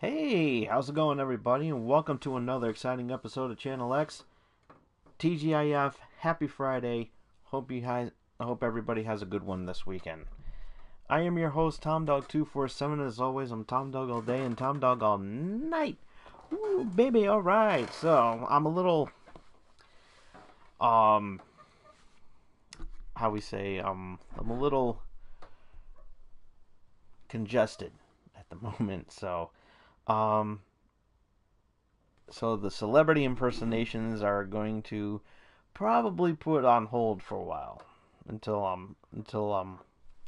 Hey, how's it going, everybody? And welcome to another exciting episode of Channel X. TGIF, happy Friday. I hope everybody has a good one this weekend. I am your host, Tom Dog 247. As always, I'm Tom Dog all day and Tom Dog all night. Ooh, baby, all right. So I'm a little, um, how we say, I'm a little congested at the moment. Um, so the celebrity impersonations are going to probably put on hold for a while until I'm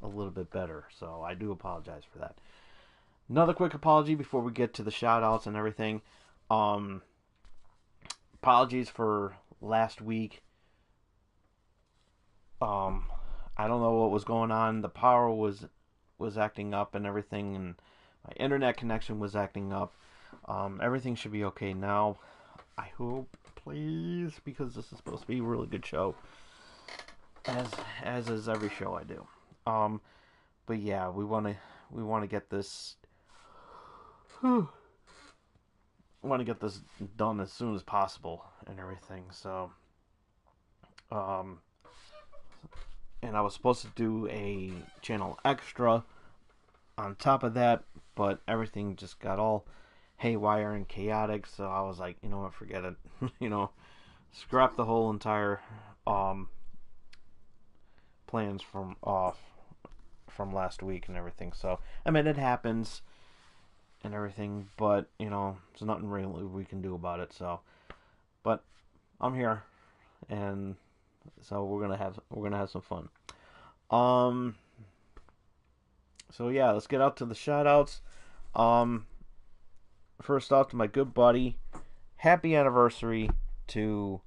a little bit better. So I do apologize for that. Another quick apology before we get to the shout outs and everything. Um Apologies for last week. Um I don't know what was going on. The power was acting up and everything, and my internet connection was acting up. Everything should be okay now. I hope, please, because this is supposed to be a really good show, as is every show I do. Um, but yeah, we want to get this want to get this done as soon as possible and everything. So, um, and I was supposed to do a channel extra on top of that, but everything just got all haywire and chaotic. So I was like, you know what, forget it. Scrap the whole entire um plans from last week and everything. So I mean, it happens and everything, but there's nothing really we can do about it. So, but I'm here, and so we're gonna have some fun. Um. So yeah, let's get out to the shout outs. Um. First off, to my good buddy, happy anniversary to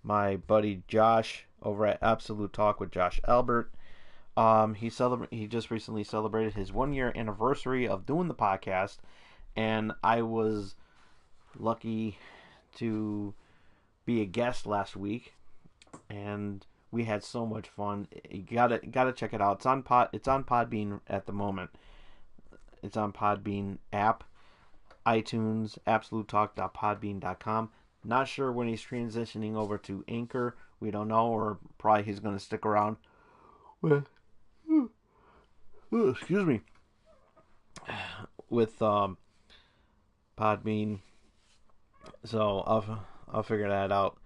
my buddy Josh over at Absolute Talk with Josh Albert. He just recently celebrated his 1 year anniversary of doing the podcast, and I was lucky to be a guest last week, and we had so much fun. You gotta check it out. It's on Podbean at the moment. It's on Podbean app, iTunes, absolutetalk.podbean.com. Not sure when he's transitioning over to Anchor. We don't know, or probably he's going to stick around. Well, excuse me. With Podbean, so I'll figure that out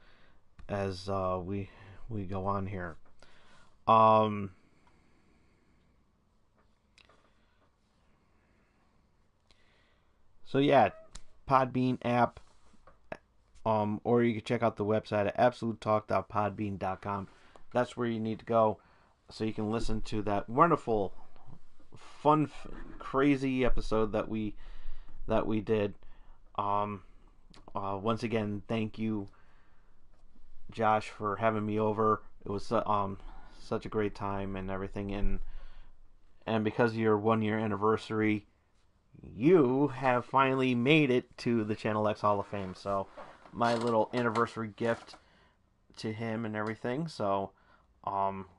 as we go on here. Um, so yeah, Podbean app, or you can check out the website at absolutetalk.podbean.com. That's where you need to go, so you can listen to that wonderful, fun, crazy episode that we did. Once again, thank you, Josh, for having me over. It was such a great time and everything, and because of your 1 year anniversary, you have finally made it to the Channel X Hall of Fame. So my little anniversary gift to him and everything. So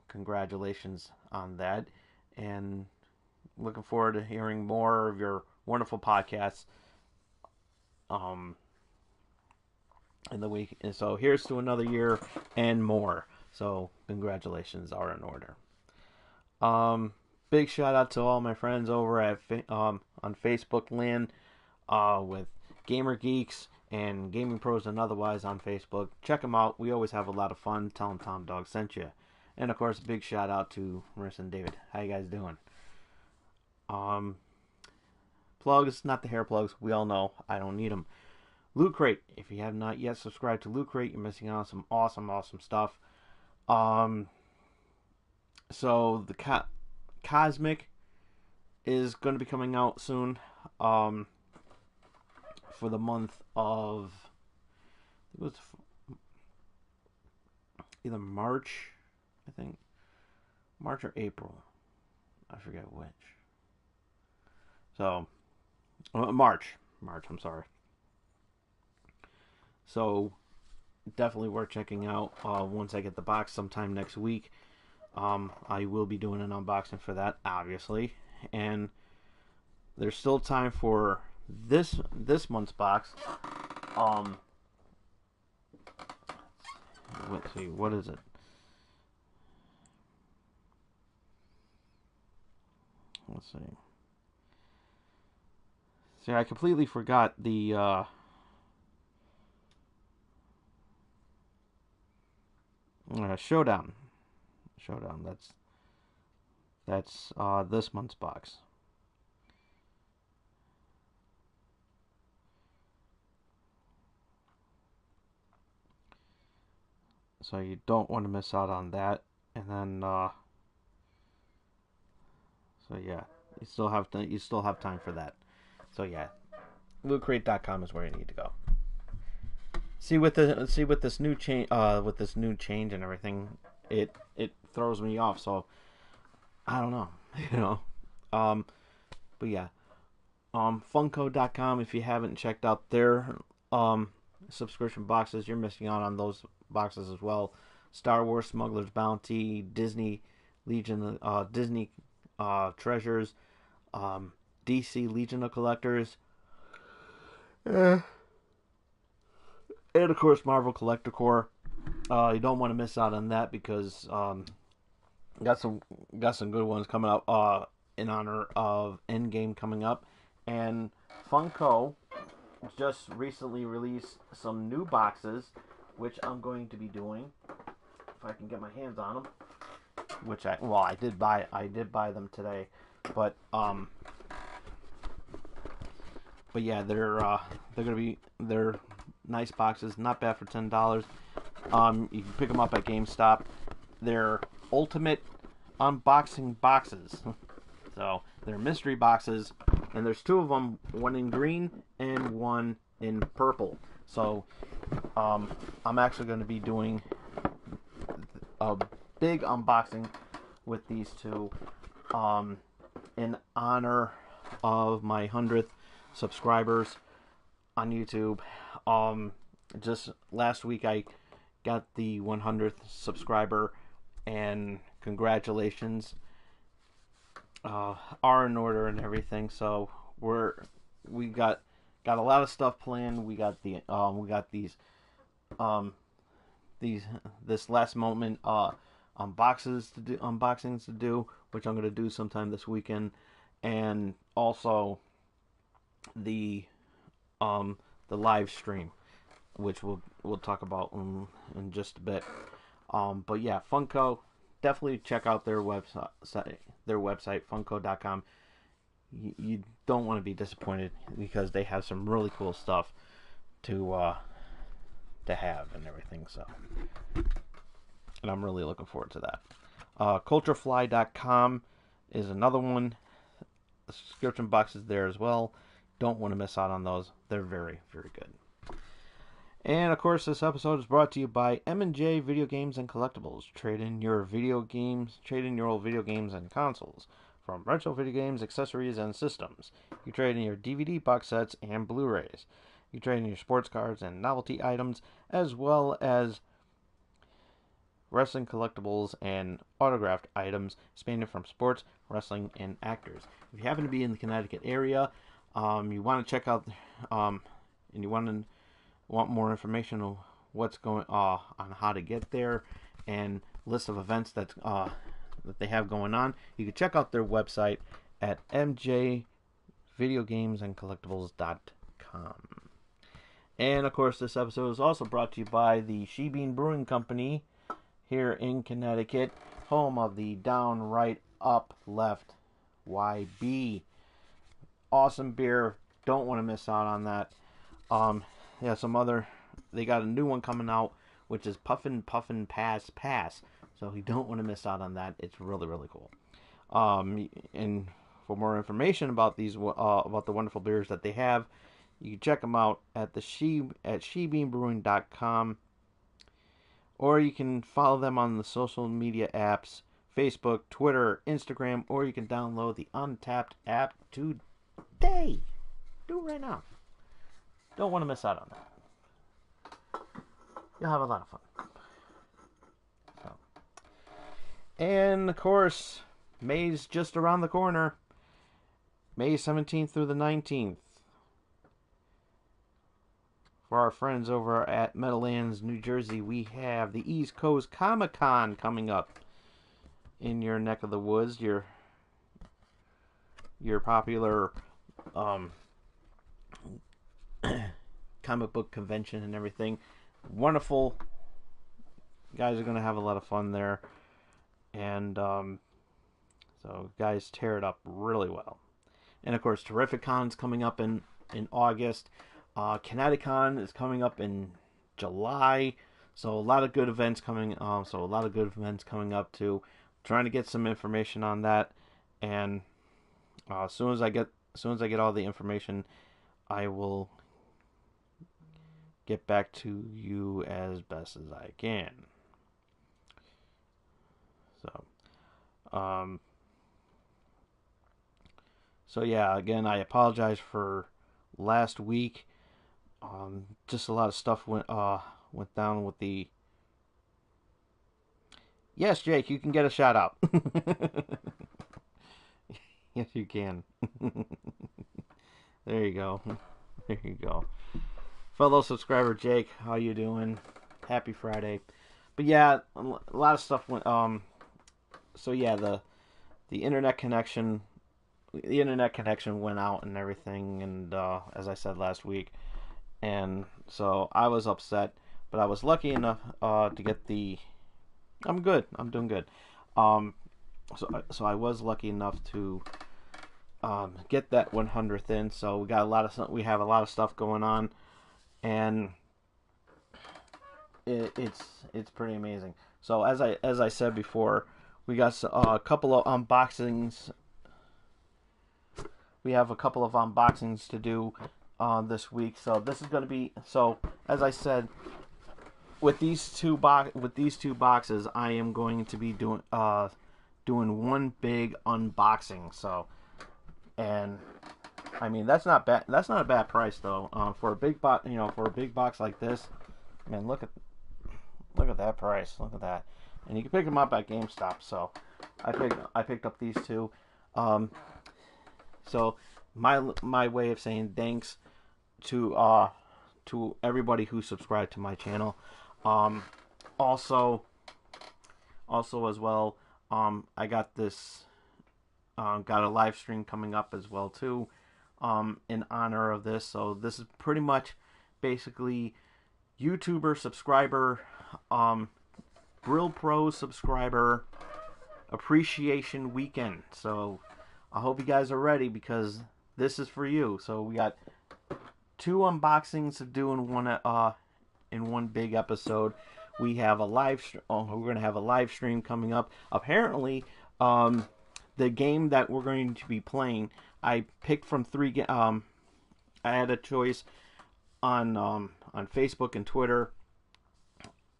congratulations on that, and looking forward to hearing more of your wonderful podcasts um in the week. And so here's to another year and more. So congratulations are in order. Um, Big shout out to all my friends over at on Facebook land, with Gamer Geeks and Gaming Pros and otherwise on Facebook. Check them out. We always have a lot of fun. Tell them Tom Dog sent you. And of course, big shout out to Marissa and David. How you guys doing? Um, Plugs, not the hair plugs. We all know I don't need them. Loot Crate. If you have not yet subscribed to Loot Crate, you're missing out on some awesome stuff. Um, so the Cosmic is going to be coming out soon. For the month of, it was either March, I think, March or April. I forget which. So, March. I'm sorry. So, definitely worth checking out once I get the box sometime next week. I will be doing an unboxing for that, obviously. And there's still time for this month's box, let's see, what is it? Let's see. See, I completely forgot the Showdown. Showdown. That's this month's box. So you don't want to miss out on that. And then so yeah, you still have time for that. So yeah, lootcrate.com is where you need to go. See with this new change and everything, it throws me off. So I don't know, you know. But yeah, Funko.com. If you haven't checked out their subscription boxes, you're missing out on those boxes as well. Star Wars Smuggler's Bounty, Disney Legion, Disney Treasures, DC Legion of Collectors, and of course Marvel Collector Corps. You don't want to miss out on that because got some good ones coming up in honor of Endgame coming up, and Funko just recently released some new boxes, which I'm going to be doing if I can get my hands on them. Which I did buy them today, but yeah, they're nice boxes, not bad for $10. You can pick them up at GameStop. They're ultimate unboxing boxes. So they're mystery boxes, and there's two of them, one in green and one in purple. So I'm actually going to be doing a big unboxing with these two in honor of my 100th subscribers on YouTube. Just last week I got the 100th subscriber, and congratulations. Are in order and everything, so we got a lot of stuff planned. We got these this last moment unboxings to do, which I'm gonna do sometime this weekend, and also the live stream, which we'll talk about in just a bit. But yeah, Funko, definitely check out their website, Funko.com. You don't want to be disappointed because they have some really cool stuff to have and everything. So, and I'm really looking forward to that. Culturefly.com is another one. The subscription box is there as well. Don't want to miss out on those. They're very, very good. And of course, this episode is brought to you by M&J Video Games and Collectibles. Trade in your old video games and consoles. From retro video games, accessories, and systems. You trade in your DVD box sets and Blu-rays. You trade in your sports cards and novelty items, as well as wrestling collectibles and autographed items spanning from sports, wrestling, and actors. If you happen to be in the Connecticut area, you want to check out, and you want more information on what's going on how to get there, and list of events that they have going on, you can check out their website at mjvideogamesandcollectibles.com. And of course, this episode is also brought to you by the She Bean Brewing Company here in Connecticut, home of the Down, Right, Up, Left YB. Awesome beer. Don't want to miss out on that. Yeah, they got a new one coming out, which is Puffin' Pass. So you don't want to miss out on that. It's really, really cool. And for more information about about the wonderful beers that they have, you can check them out at shebeanbrewing.com, or you can follow them on the social media apps, Facebook, Twitter, Instagram, or you can download the Untapped app today. Do it right now. Don't want to miss out on that. You'll have a lot of fun. So. And of course, May's just around the corner. May 17th through the 19th. for our friends over at Meadowlands, New Jersey, we have the East Coast Comic Con coming up in your neck of the woods. Your popular um, comic book convention and everything. Wonderful. You guys are going to have a lot of fun there. And so guys tear it up really well. And of course, Terrificon's coming up in August. Kineticon is coming up in July. So a lot of good events coming. Up too. Trying to get some information on that, and as soon as I get all the information, I will get back to you as best as I can. So yeah, again, I apologize for last week. Just a lot of stuff went down with the. Yes, Jake, you can get a shout out. Yes, you can. There you go. There you go. Fellow subscriber Jake, how you doing? Happy Friday. But yeah, a lot of stuff went. So yeah, the internet connection went out and everything, and as I said last week, and so I was upset, but I was lucky enough to get the. I'm good. I'm doing good. So I was lucky enough to get that 100th in. So we have a lot of stuff going on, and it's pretty amazing. So as I said before, we got a couple of unboxings. We have a couple of unboxings to do this week. So this is going to be, so as I said, with these two boxes, I am going to be doing one big unboxing. So, and I mean that's not bad. That's not a bad price though. For a big box, for a big box like this, man, look at that price. Look at that, and you can pick them up at GameStop. So, I picked up these two. So my way of saying thanks to everybody who subscribed to my channel. Also as well, I got this, got a live stream coming up as well too, in honor of this. So this is pretty much basically YouTuber subscriber, Grill Pro subscriber appreciation weekend. So I hope you guys are ready because this is for you. So we got two unboxings to do in one big episode. We have a live. We're going to have a live stream coming up. Apparently, the game that we're going to be playing, I picked from three. I had a choice on Facebook and Twitter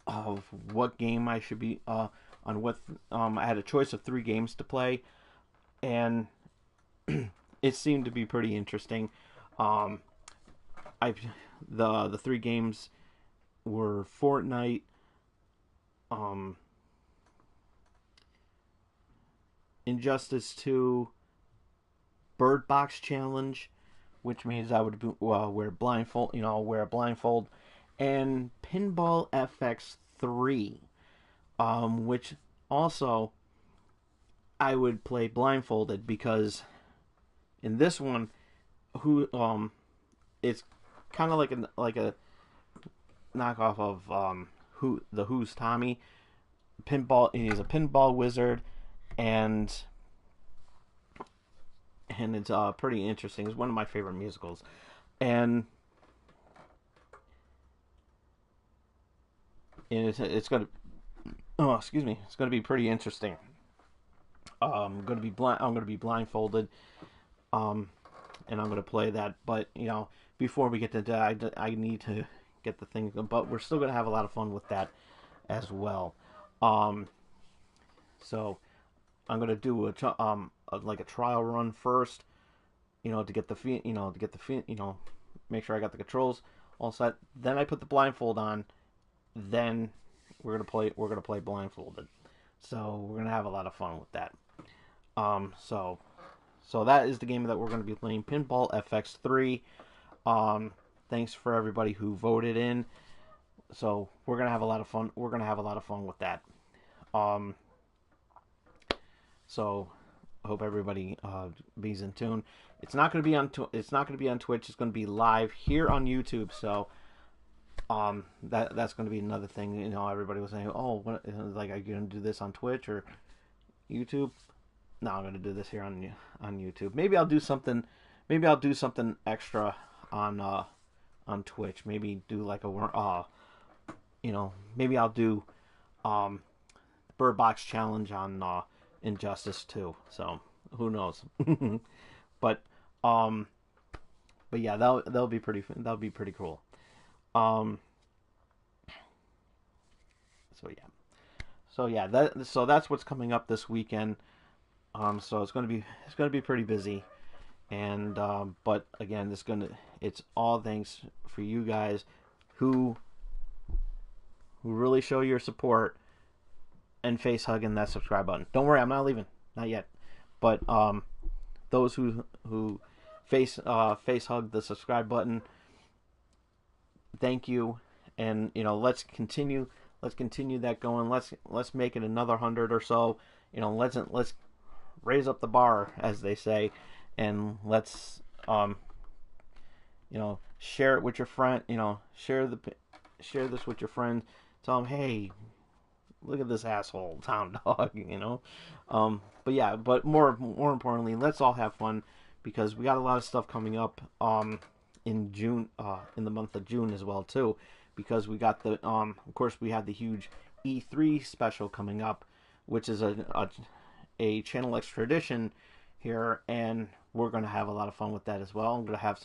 of what game I should be on what. I had a choice of 3 games to play, and it seemed to be pretty interesting. The 3 games were Fortnite, Injustice 2, Bird Box Challenge, which means I would wear a blindfold, and Pinball FX3, which also I would play blindfolded because in this one, it's kind of like a knockoff of Who's Tommy. He's a pinball wizard, and it's pretty interesting. It's one of my favorite musicals, and it's gonna it's gonna be pretty interesting. I'm gonna be blindfolded, and I'm gonna play that. But before we get to that, I need to get the thing. But we're still gonna have a lot of fun with that as well. So I'm gonna do a trial run first, to get the make sure I got the controls all set. Then I put the blindfold on. Then we're gonna play blindfolded. So we're gonna have a lot of fun with that. So that is the game that we're gonna be playing, Pinball FX3. Thanks for everybody who voted in. So we're gonna have a lot of fun. We're gonna have a lot of fun with that. Um, so I hope everybody be's in tune. It's not gonna be on. It's not gonna be on Twitch. It's gonna be live here on YouTube. So that's gonna be another thing. You know, everybody was saying, "Oh, what? Like, are you gonna do this on Twitch or YouTube?" No, I'm gonna do this here on YouTube. Maybe I'll do something. Maybe I'll do something extra on Twitch. Maybe do like a maybe I'll do Bird Box challenge on Injustice 2. So who knows? but um but yeah, that'll be pretty cool. Um so that's what's coming up this weekend. So it's gonna be pretty busy. And but again, it's all thanks for you guys who really show your support and face hugging that subscribe button. Don't worry, I'm not leaving, not yet. But those who face hug the subscribe button, thank you. And let's continue that going. Let's make it another 100 or so. Let's raise up the bar, as they say, and let's share it with your friend. Share this with your friends. Tell them, hey, look at this asshole town dog. But more importantly, let's all have fun, because we got a lot of stuff coming up in June, in the month of June as well too, because we got the of course we have the huge E3 special coming up, which is a Channel X tradition here, and we're gonna have a lot of fun with that as well. I'm gonna have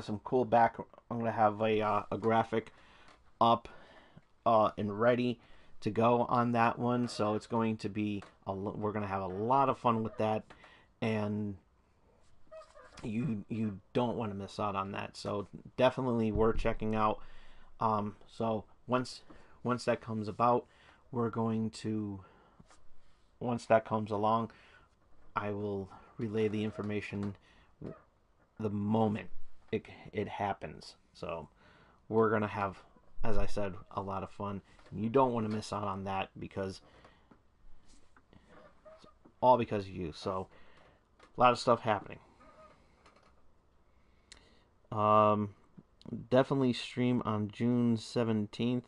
some cool back. I'm gonna have a graphic up and ready to go on that one. So it's going to be we're gonna have a lot of fun with that, and you don't want to miss out on that. So definitely worth checking out. So once that comes about, once that comes along, I will relay the information the moment it happens. So we're gonna have, as I said, a lot of fun. You don't want to miss out on that, because it's all because of you. So a lot of stuff happening. Definitely stream on June 17th.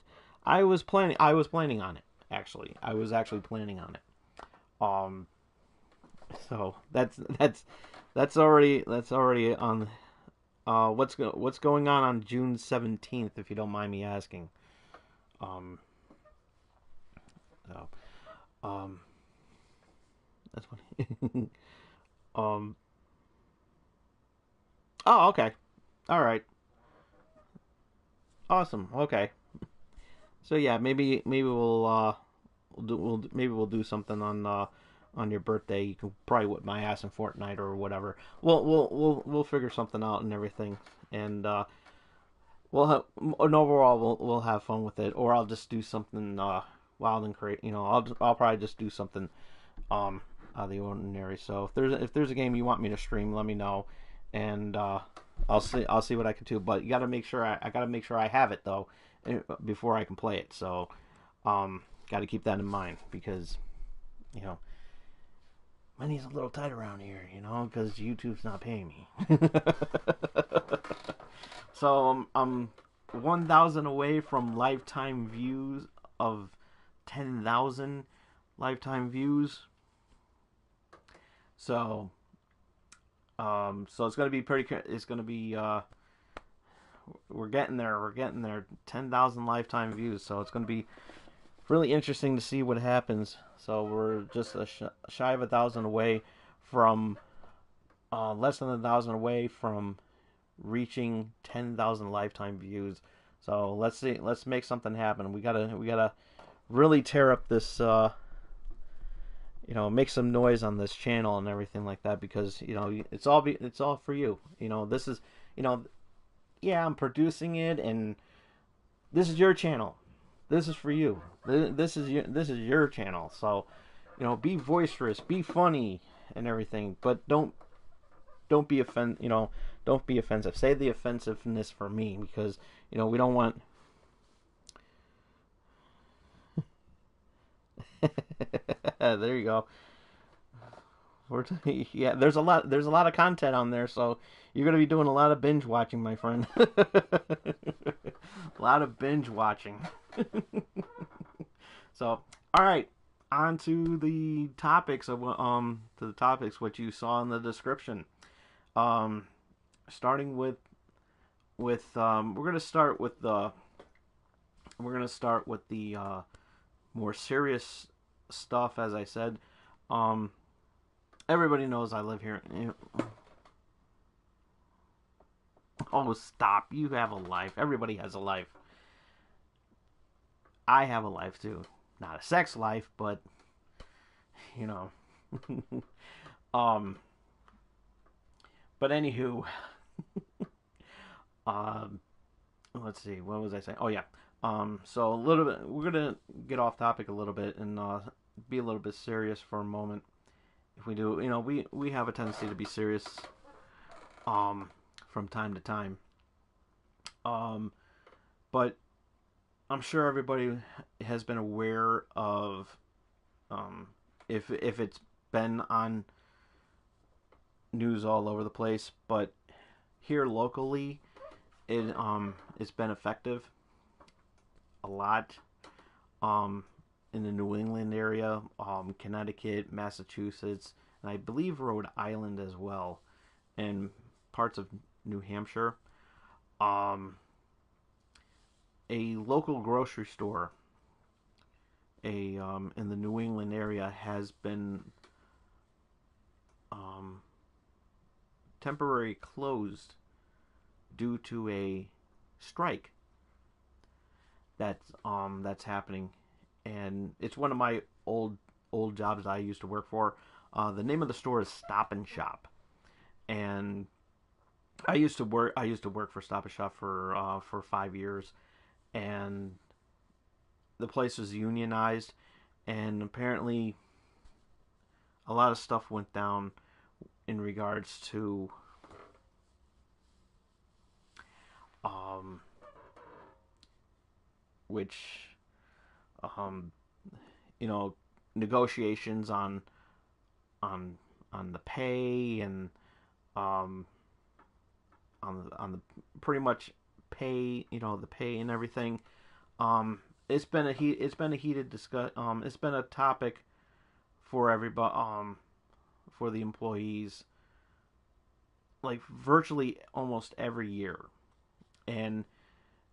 I was planning on it, actually. I was actually planning on it. So that's already on. What's going on June 17th, if you don't mind me asking? That's funny. Oh, okay. All right. Awesome. Okay. So yeah, maybe we'll do something on your birthday. You can probably whip my ass in Fortnite or whatever. We'll figure something out and everything, and we'll have fun with it. Or I'll just do something wild and crazy. I'll probably just do something out of the ordinary. So if there's a game you want me to stream, let me know, and I'll see what I can do. But you got to make sure I got to make sure I have it though before I can play it. So got to keep that in mind, because money's a little tight around here, because YouTube's not paying me. So I'm 1,000 away from lifetime views of 10,000 lifetime views. So it's gonna be pretty. It's gonna be. We're getting there. 10,000 lifetime views. So it's gonna be really interesting to see what happens. So we're just shy of 1,000 away from, less than 1,000 away from reaching 10,000 lifetime views. So let's see. Let's make something happen. We gotta really tear up this. Make some noise on this channel and everything like that, because it's all for you. This is yeah, I'm producing it, and this is your channel. This is for you. This is your channel. So be boisterous, be funny and everything, but don't don't be don't be offensive. Say the offensiveness for me, because we don't want. There you go. Yeah, there's a lot of content on there, so you're gonna be doing a lot of binge watching, my friend. A lot of binge watching. So, all right, on to the topics what you saw in the description. Um, Starting with we're gonna start with the more serious stuff. As I said, um, everybody knows I live here. Oh, stop! You have a life. Everybody has a life. I have a life too. Not a sex life, but you know. um. But anywho, um, let's see. What was I saying? Oh yeah. So a little bit. We're gonna get off topic a little bit and be a little bit serious for a moment. If we do, we have a tendency to be serious. From time to time. Um, but I'm sure everybody has been aware of if it's been on news all over the place, but here locally, it's been effective a lot. In the New England area, Connecticut, Massachusetts, and I believe Rhode Island as well, and parts of New Hampshire. Um, a local grocery store, in the New England area, has been um, temporarily closed due to a strike that's happening, and it's one of my old jobs that I used to work for. The name of the store is Stop and Shop, and I used to work for Stop and Shop for 5 years, and the place was unionized, and apparently a lot of stuff went down in regards to um, which um, you know negotiations on on the pay and um, on the pretty much pay, the pay and everything. It's been a heated discuss. It's been a topic for everybody. For the employees, like virtually almost every year, and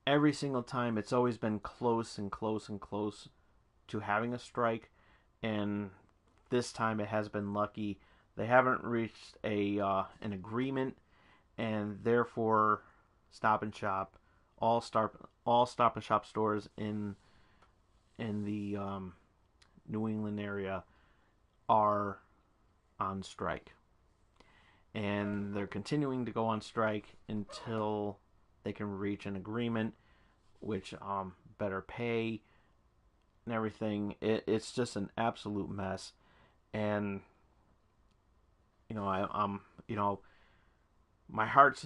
every single time it's always been close and close and close to having a strike, and this time it has been lucky. They haven't reached an agreement, and therefore Stop and Shop, all Stop and Shop stores in the New England area are on strike, and they're continuing to go on strike until they can reach an agreement, which better pay and everything. It's just an absolute mess, and I'm my heart's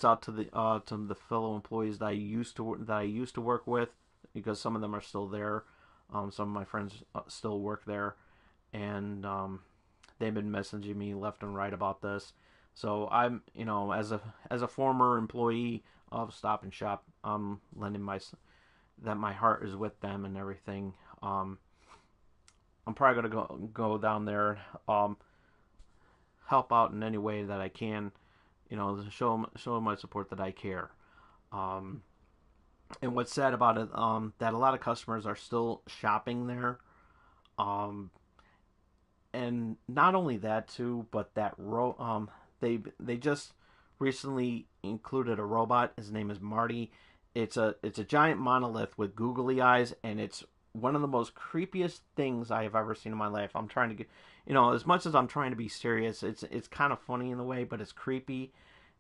out to the fellow employees that I used to work with, because some of them are still there. Some of my friends still work there, and they've been messaging me left and right about this. So I'm, as a former employee of Stop and Shop, I'm lending my heart is with them and everything. I'm probably gonna go down there, help out in any way that I can, show them my support, that I care. Um, and what's sad about it, that a lot of customers are still shopping there. Um, and not only that too, but they just recently included a robot. His name is Marty. It's a giant monolith with googly eyes, and it's one of the most creepiest things I have ever seen in my life. I'm trying to get, as much as I'm trying to be serious, it's kind of funny in a way, but it's creepy.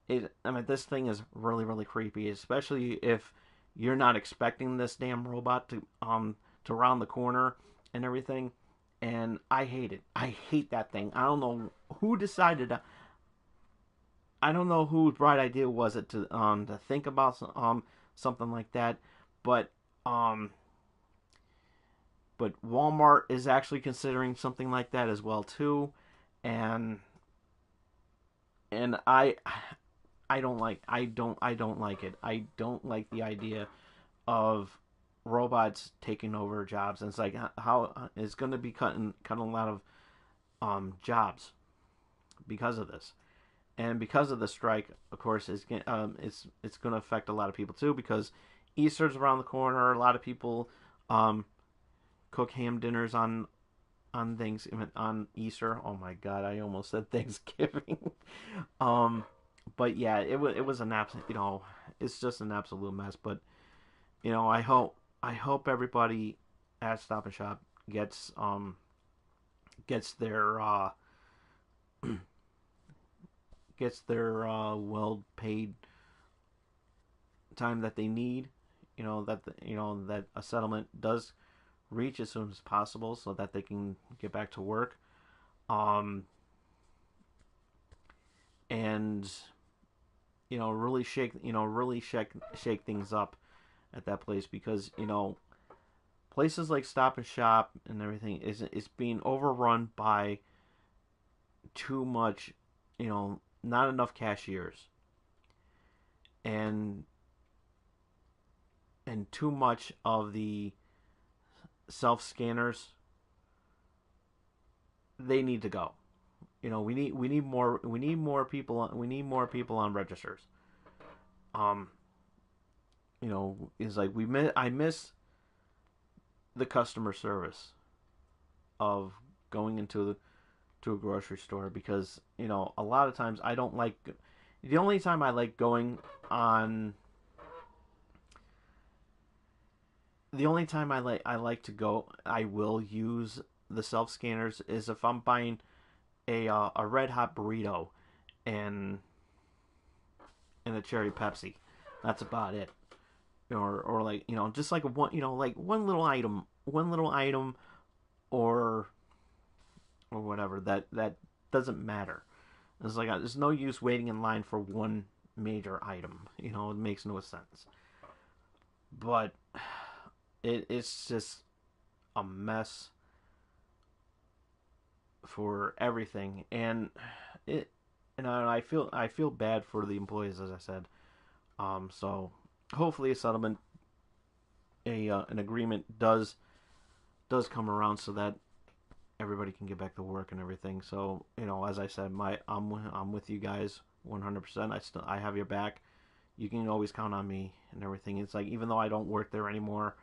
I mean, this thing is really, really creepy, especially if you're not expecting this damn robot to round the corner and everything. And I hate it. I hate that thing. I don't know who decided. I don't know whose bright idea was it to think about something like that, but um but Walmart is actually considering something like that as well too, and and I don't like it. I don't like the idea of robots taking over jobs. And it's like how it's going to be cutting a lot of jobs because of this, and because of the strike. Of course, it's going to affect a lot of people too because Easter's around the corner. A lot of people um, cook ham dinners on things on Easter. Oh my God, I almost said Thanksgiving. um, but yeah, it was an absolute, it's just an absolute mess. But I hope everybody at Stop and Shop gets their well paid time that they need. That a settlement does reach as soon as possible so that they can get back to work. Um, and really shake things up at that place because places like Stop and Shop and everything is being overrun by too much, not enough cashiers and too much of the self scanners. They need to go. We need more people. We need more people on registers. Um, it's like I miss the customer service of going to a grocery store because a lot of times I don't like. The only time I like going on. The only time I like to go, I will use the self scanners is if I'm buying a red hot burrito and a cherry Pepsi. That's about it. Or like just like like one little item, or whatever. That doesn't matter. It's like there's no use waiting in line for one major item. It makes no sense. But it's just a mess for everything, and it and I feel bad for the employees, as I said. So hopefully a settlement, an agreement does come around so that everybody can get back to work and everything. So as I said, I'm with you guys 100%. I have your back. You can always count on me and everything. It's like even though I don't work there anymore,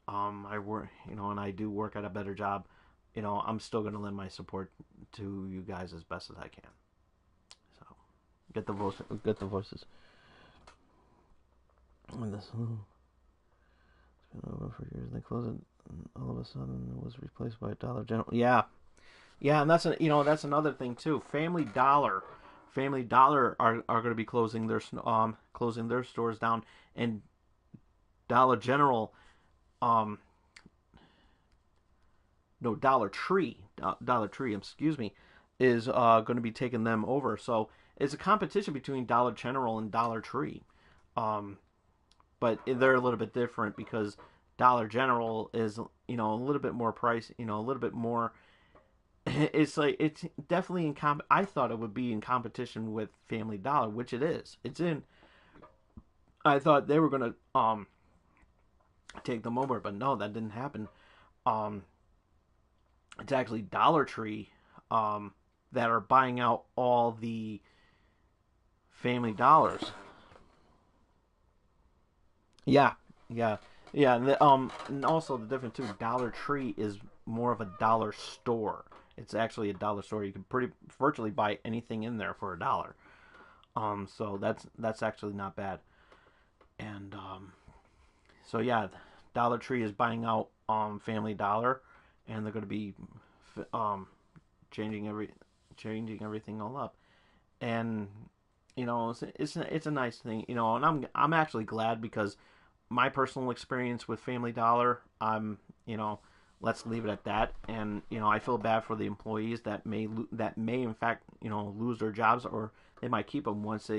I work, and I do work at a better job. I'm still gonna lend my support to you guys as best as I can. So get the voices. And this, it's been over for years. They closed it, and all of a sudden it was replaced by Dollar General. Yeah, yeah, and that's another thing too. Family Dollar are going to be closing their stores down, and Dollar General, um, no, Dollar Tree, excuse me, is going to be taking them over. So it's a competition between Dollar General and Dollar Tree. Um, but they're a little bit different because Dollar General is a little bit more price, a little bit more. It's like it's definitely I thought it would be in competition with Family Dollar, which it is. It's in. I thought they were gonna take them over, but no, that didn't happen. Um, it's actually Dollar Tree that are buying out all the Family Dollars. Yeah, yeah, yeah. And also the difference too. Dollar Tree is more of a dollar store. It's actually a dollar store. You can pretty virtually buy anything in there for $1. So that's actually not bad. And so yeah, Dollar Tree is buying out Family Dollar, and they're going to be um changing changing everything all up. And it's a nice thing, and I'm actually glad because my personal experience with Family Dollar, let's leave it at that. And I feel bad for the employees that may in fact lose their jobs, or They might keep them once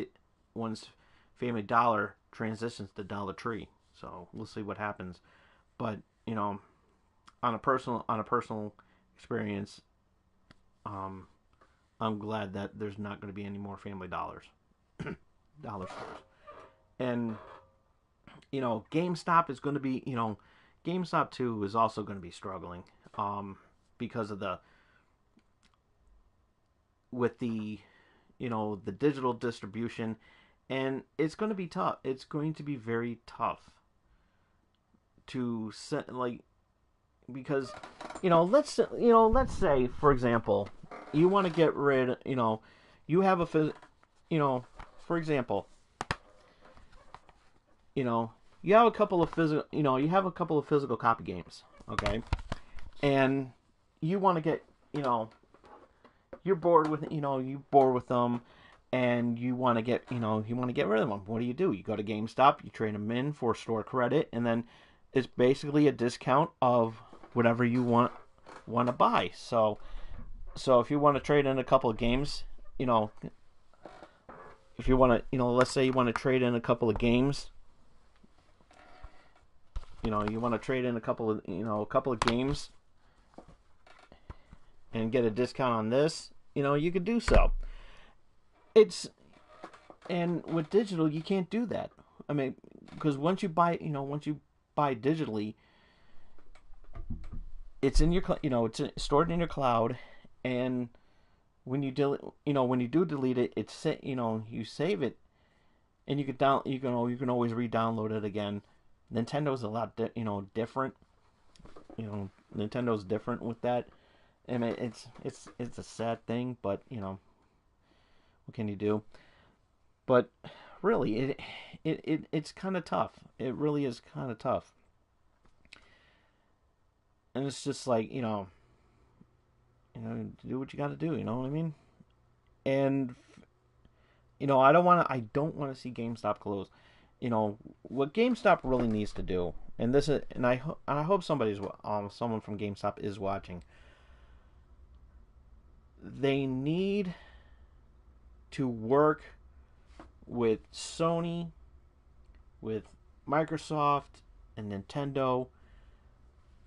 Family Dollar transitions to Dollar Tree. So we'll see what happens. But you know, on a personal experience, um, I'm glad that there's not going to be any more Family Dollars, dollar stores. And GameStop is going to be, GameStop too is also going to be struggling, because of the with the digital distribution, and it's going to be tough. It's going to be very tough to set, like, because let's say, for example, you want to get rid, you have for example, you have a couple of physical copy games, okay, and you want to get, you're bored with them, and you want to get rid of them. What do? You go to GameStop, you trade them in for store credit, and then it's basically a discount of whatever you want to buy. So if you want to trade in a couple of games, if you want to, let's say you want to trade in a couple of games, you want to trade in a couple of games and get a discount on this, you could do so. And with digital, you can't do that. I mean, because once you buy digitally, it's in your, it's stored in your cloud, and when you when you do delete it, you save it, and you can always re-download it again. Nintendo's a lot different. Nintendo's different with that. I mean, it's a sad thing, but what can you do? But really, it's kind of tough. It really is kind of tough, and it's just like do what you got to do. You know what I mean? And I don't want to see GameStop close. What GameStop really needs to do, and I hope someone from GameStop is watching. They need to work with Sony, with Microsoft, and Nintendo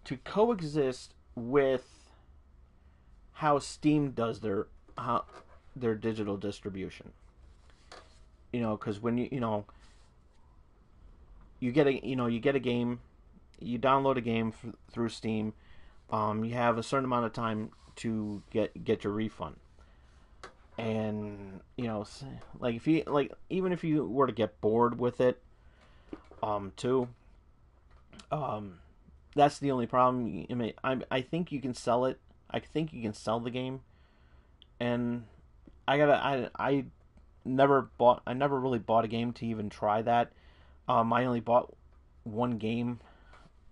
to coexist with how Steam does their digital distribution. Because when you get a game, you download a game through Steam, you have a certain amount of time to get your refund. And like even if you were to get bored with it, too, that's the only problem. I mean, I think you can sell it. I think you can sell the game, and I never really bought a game to even try that. I only bought one game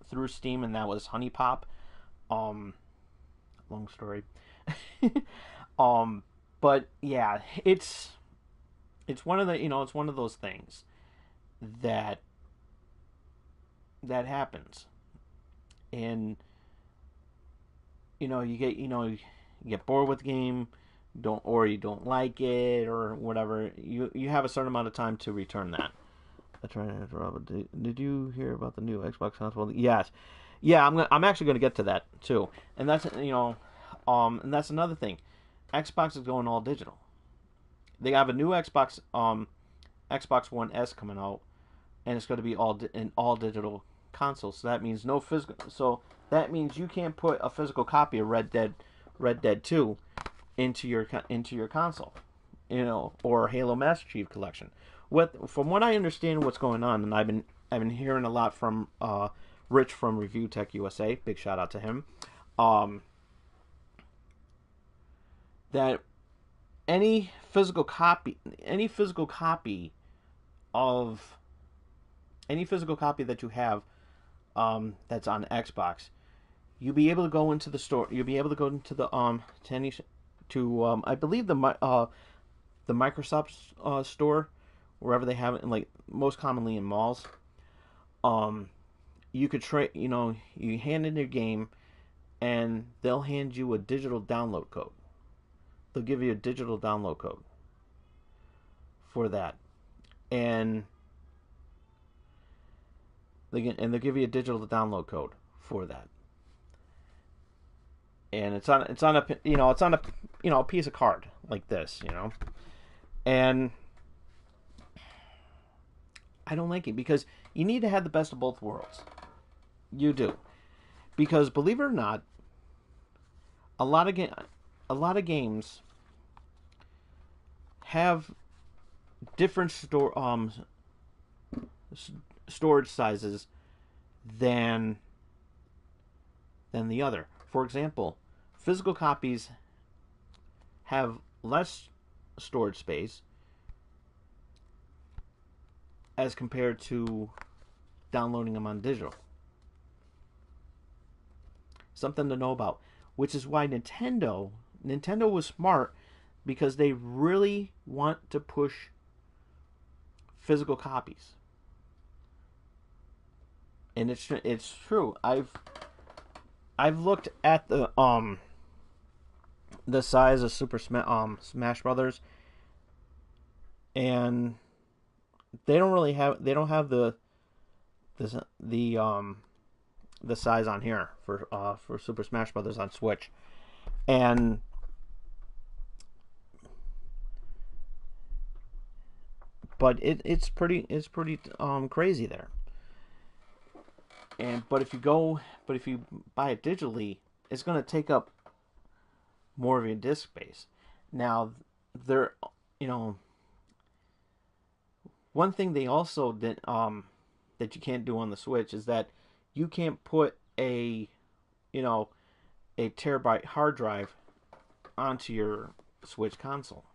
through Steam, and that was Honey Pop. Long story. But yeah, it's one of it's one of those things that happens, and you get bored with the game, you don't like it or whatever. You have a certain amount of time to return that. Did you hear about the new Xbox console? Yes. Yeah, I'm actually going to get to that too, and that's and that's another thing. Xbox is going all digital. They have a new Xbox One S coming out, and it's going to be an all digital console. So that means no physical. So that means you can't put a physical copy of Red Dead 2 into your console, or Halo Master Chief Collection. From what I understand, what's going on, and I've been hearing a lot from Rich from Review Tech USA. Big shout out to him. That any physical copy that you have, that's on Xbox, you'll be able to go into the store. You'll be able to go into the I believe the Microsoft store, wherever they have it, like most commonly in malls. You could trade. You hand in your game, and they'll hand you a digital download code. They'll give you a digital download code. for that, and they'll give you a digital download code for that, and it's on a a piece of card like this, and I don't like it because you need to have the best of both worlds. You do, because believe it or not, a lot of games have different storage sizes than the other. For example, physical copies have less storage space as compared to downloading them on digital. Something to know about, which is why Nintendo was smart, because they really want to push physical copies. And it's true. I've looked at the size of Smash Brothers, and they don't have the size on here for Super Smash Brothers on Switch, but it's pretty crazy there. But if you buy it digitally, it's going to take up more of your disk space. Now, one thing they also did that you can't do on the Switch is that you can't put a terabyte hard drive onto your Switch console.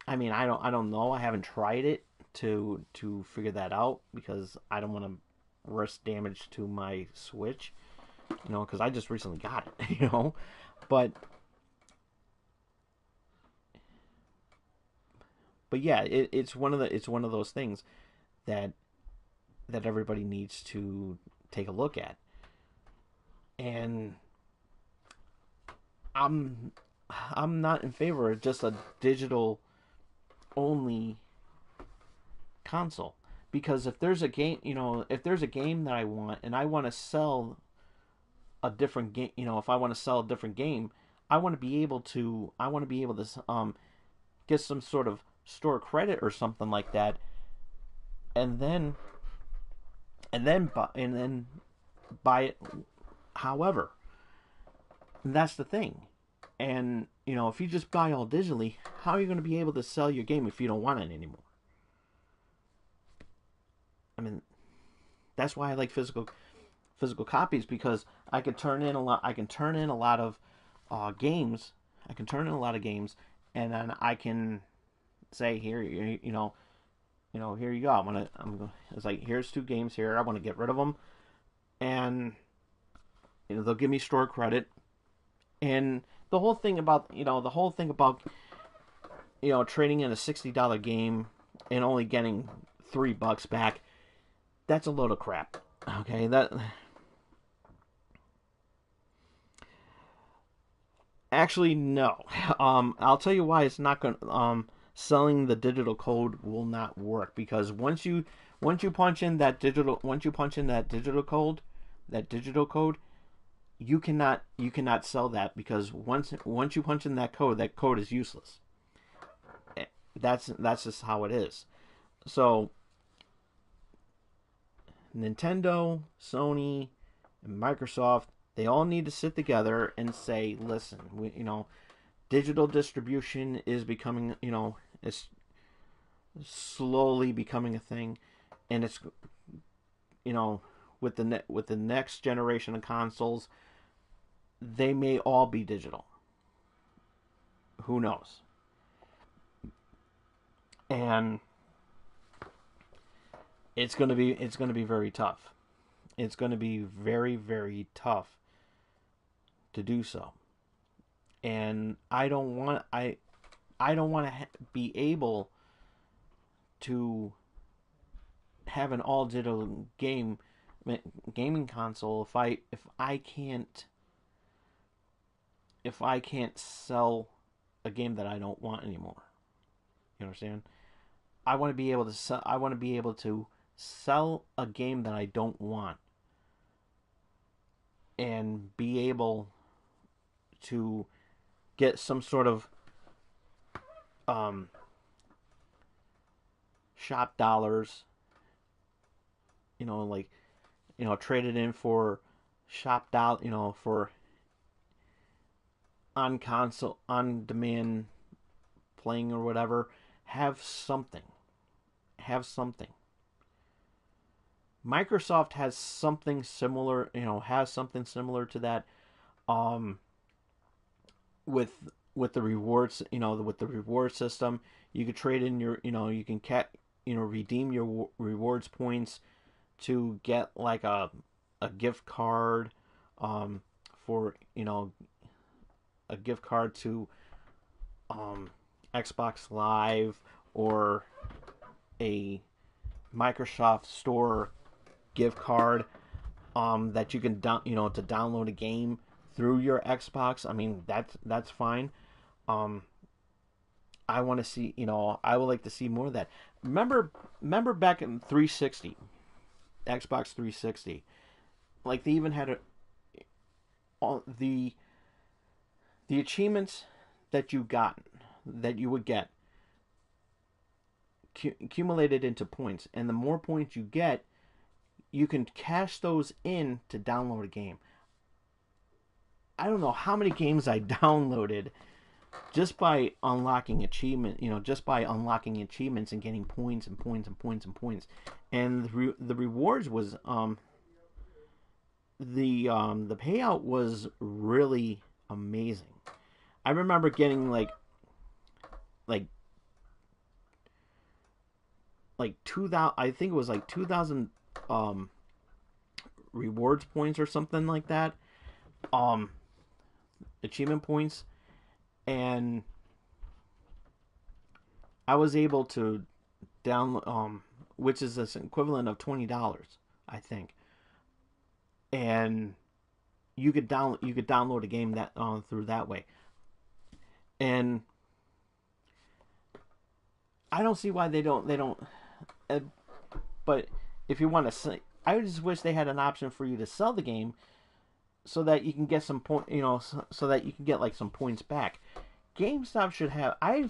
I mean, I don't know. I haven't tried it to figure that out, because I don't want to risk damage to my Switch, because I just recently got it, but yeah, it's one of those things that everybody needs to take a look at, and I'm not in favor of just a digital only console. Because if there's a game, that I want, and I want to sell a different game, if I want to sell a different game, I want to be able to get some sort of store credit or something like that, and then buy it. However, and that's the thing. And if you just buy all digitally, how are you going to be able to sell your game if you don't want it anymore? I mean, that's why I like physical copies, because I can turn in a lot of games. I can turn in a lot of games, and then I can say, here, here you go. It's like, here's 2 games here. I want to get rid of them, and they'll give me store credit. And the whole thing about trading in a $60 game and only getting $3 back, that's a load of crap. Okay, actually, no. I'll tell you why it's not going. Selling the digital code will not work, because once you punch in that digital code, you cannot sell that, because once you punch in that code is useless. That's just how it is. So Nintendo, Sony, and Microsoft, they all need to sit together and say, listen, digital distribution is becoming, it's slowly becoming a thing, and it's, with the next generation of consoles, they may all be digital. Who knows? And it's going to be very tough. It's going to be very, very tough to do so. And I don't want to be able to have an all digital gaming console if I can't sell a game that I don't want anymore. You understand? I want to be able to sell. I want to be able to sell a game that I don't want, and be able to get some sort of um, shop dollars. Like trade it in for shop dollar. For on console, on demand playing or whatever. Have something. Have something. Microsoft has something similar. Has something similar to that. Um, with with the rewards, with the reward system, you could trade in your, you can redeem your rewards points to get like a gift card, for a gift card to um Xbox Live, or a Microsoft Store gift card, that you can to download a game through your Xbox. I mean, that's fine. Um, I want to see, I would like to see more of that. Remember back in 360, Xbox 360, like they even had all the achievements that you would get accumulated into points, and the more points you get, you can cash those in to download a game. I don't know how many games I downloaded just by unlocking just by unlocking achievements and getting points and points and points and points. And the rewards was the payout was really amazing. I remember getting like 2,000. I think it was like 2,000 rewards points or something like that. Achievement points, and I was able to download, which is the equivalent of $20, I think. And you could download a game that through that way. And I don't see why they don't. But if you want to say, I just wish they had an option for you to sell the game, so that you can get some point, so that you can get like some points back. GameStop should have. I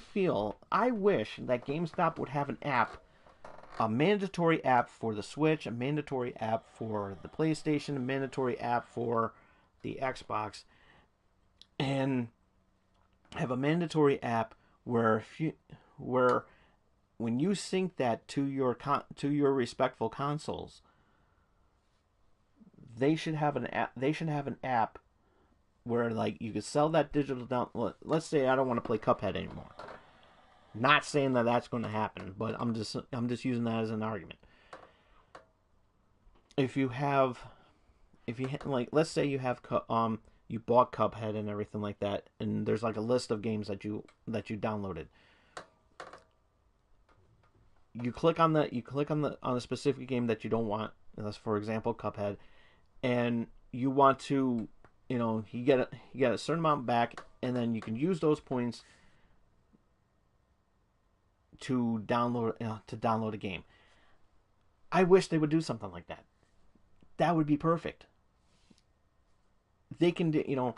wish that GameStop would have an app, a mandatory app for the Switch, a mandatory app for the PlayStation, a mandatory app for the Xbox, and have a mandatory app where when you sync that to your respectful consoles, they should have an app. They should have an app where like you could sell that digital down. Let's say I don't want to play Cuphead anymore. Not saying that that's going to happen, but I'm just using that as an argument. If you like, let's say you have you bought Cuphead and everything like that, and there's like a list of games that you downloaded. You click on the specific game that you don't want. That's, for example, Cuphead, and you want to, you get a certain amount back, and then you can use those points to download a game. I wish they would do something like that. That would be perfect. They can do,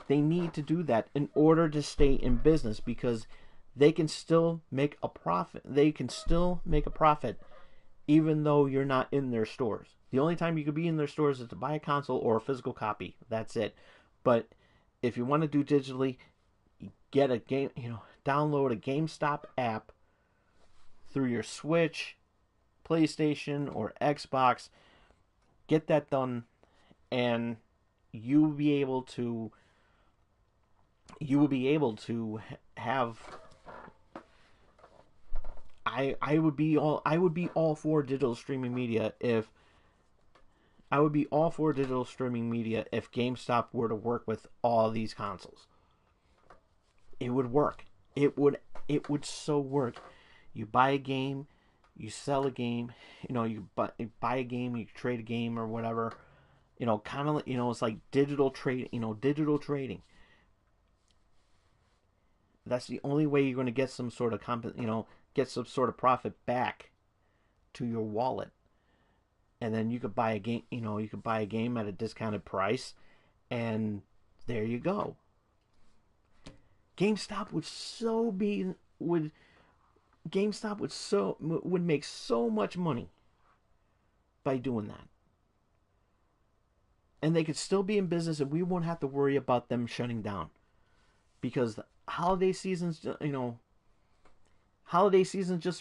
they need to do that in order to stay in business, because they can still make a profit. They can still make a profit even though you're not in their stores. The only time you could be in their stores is to buy a console or a physical copy. That's it. But if you want to do digitally, get a game, download a GameStop app through your Switch, PlayStation, or Xbox. Get that done, and you will be able to have. I would be all for digital streaming media if GameStop were to work with all these consoles. It would work. It would so work. You buy a game, you sell a game, you buy a game, you trade a game or whatever. Kind of, it's like digital trading. That's the only way you're going to get some sort of get some sort of profit back to your wallet, and then you could buy a game. You could buy a game at a discounted price, and there you go. GameStop would so be would GameStop would make so much money by doing that. And they could still be in business, and we won't have to worry about them shutting down, because the holiday season's just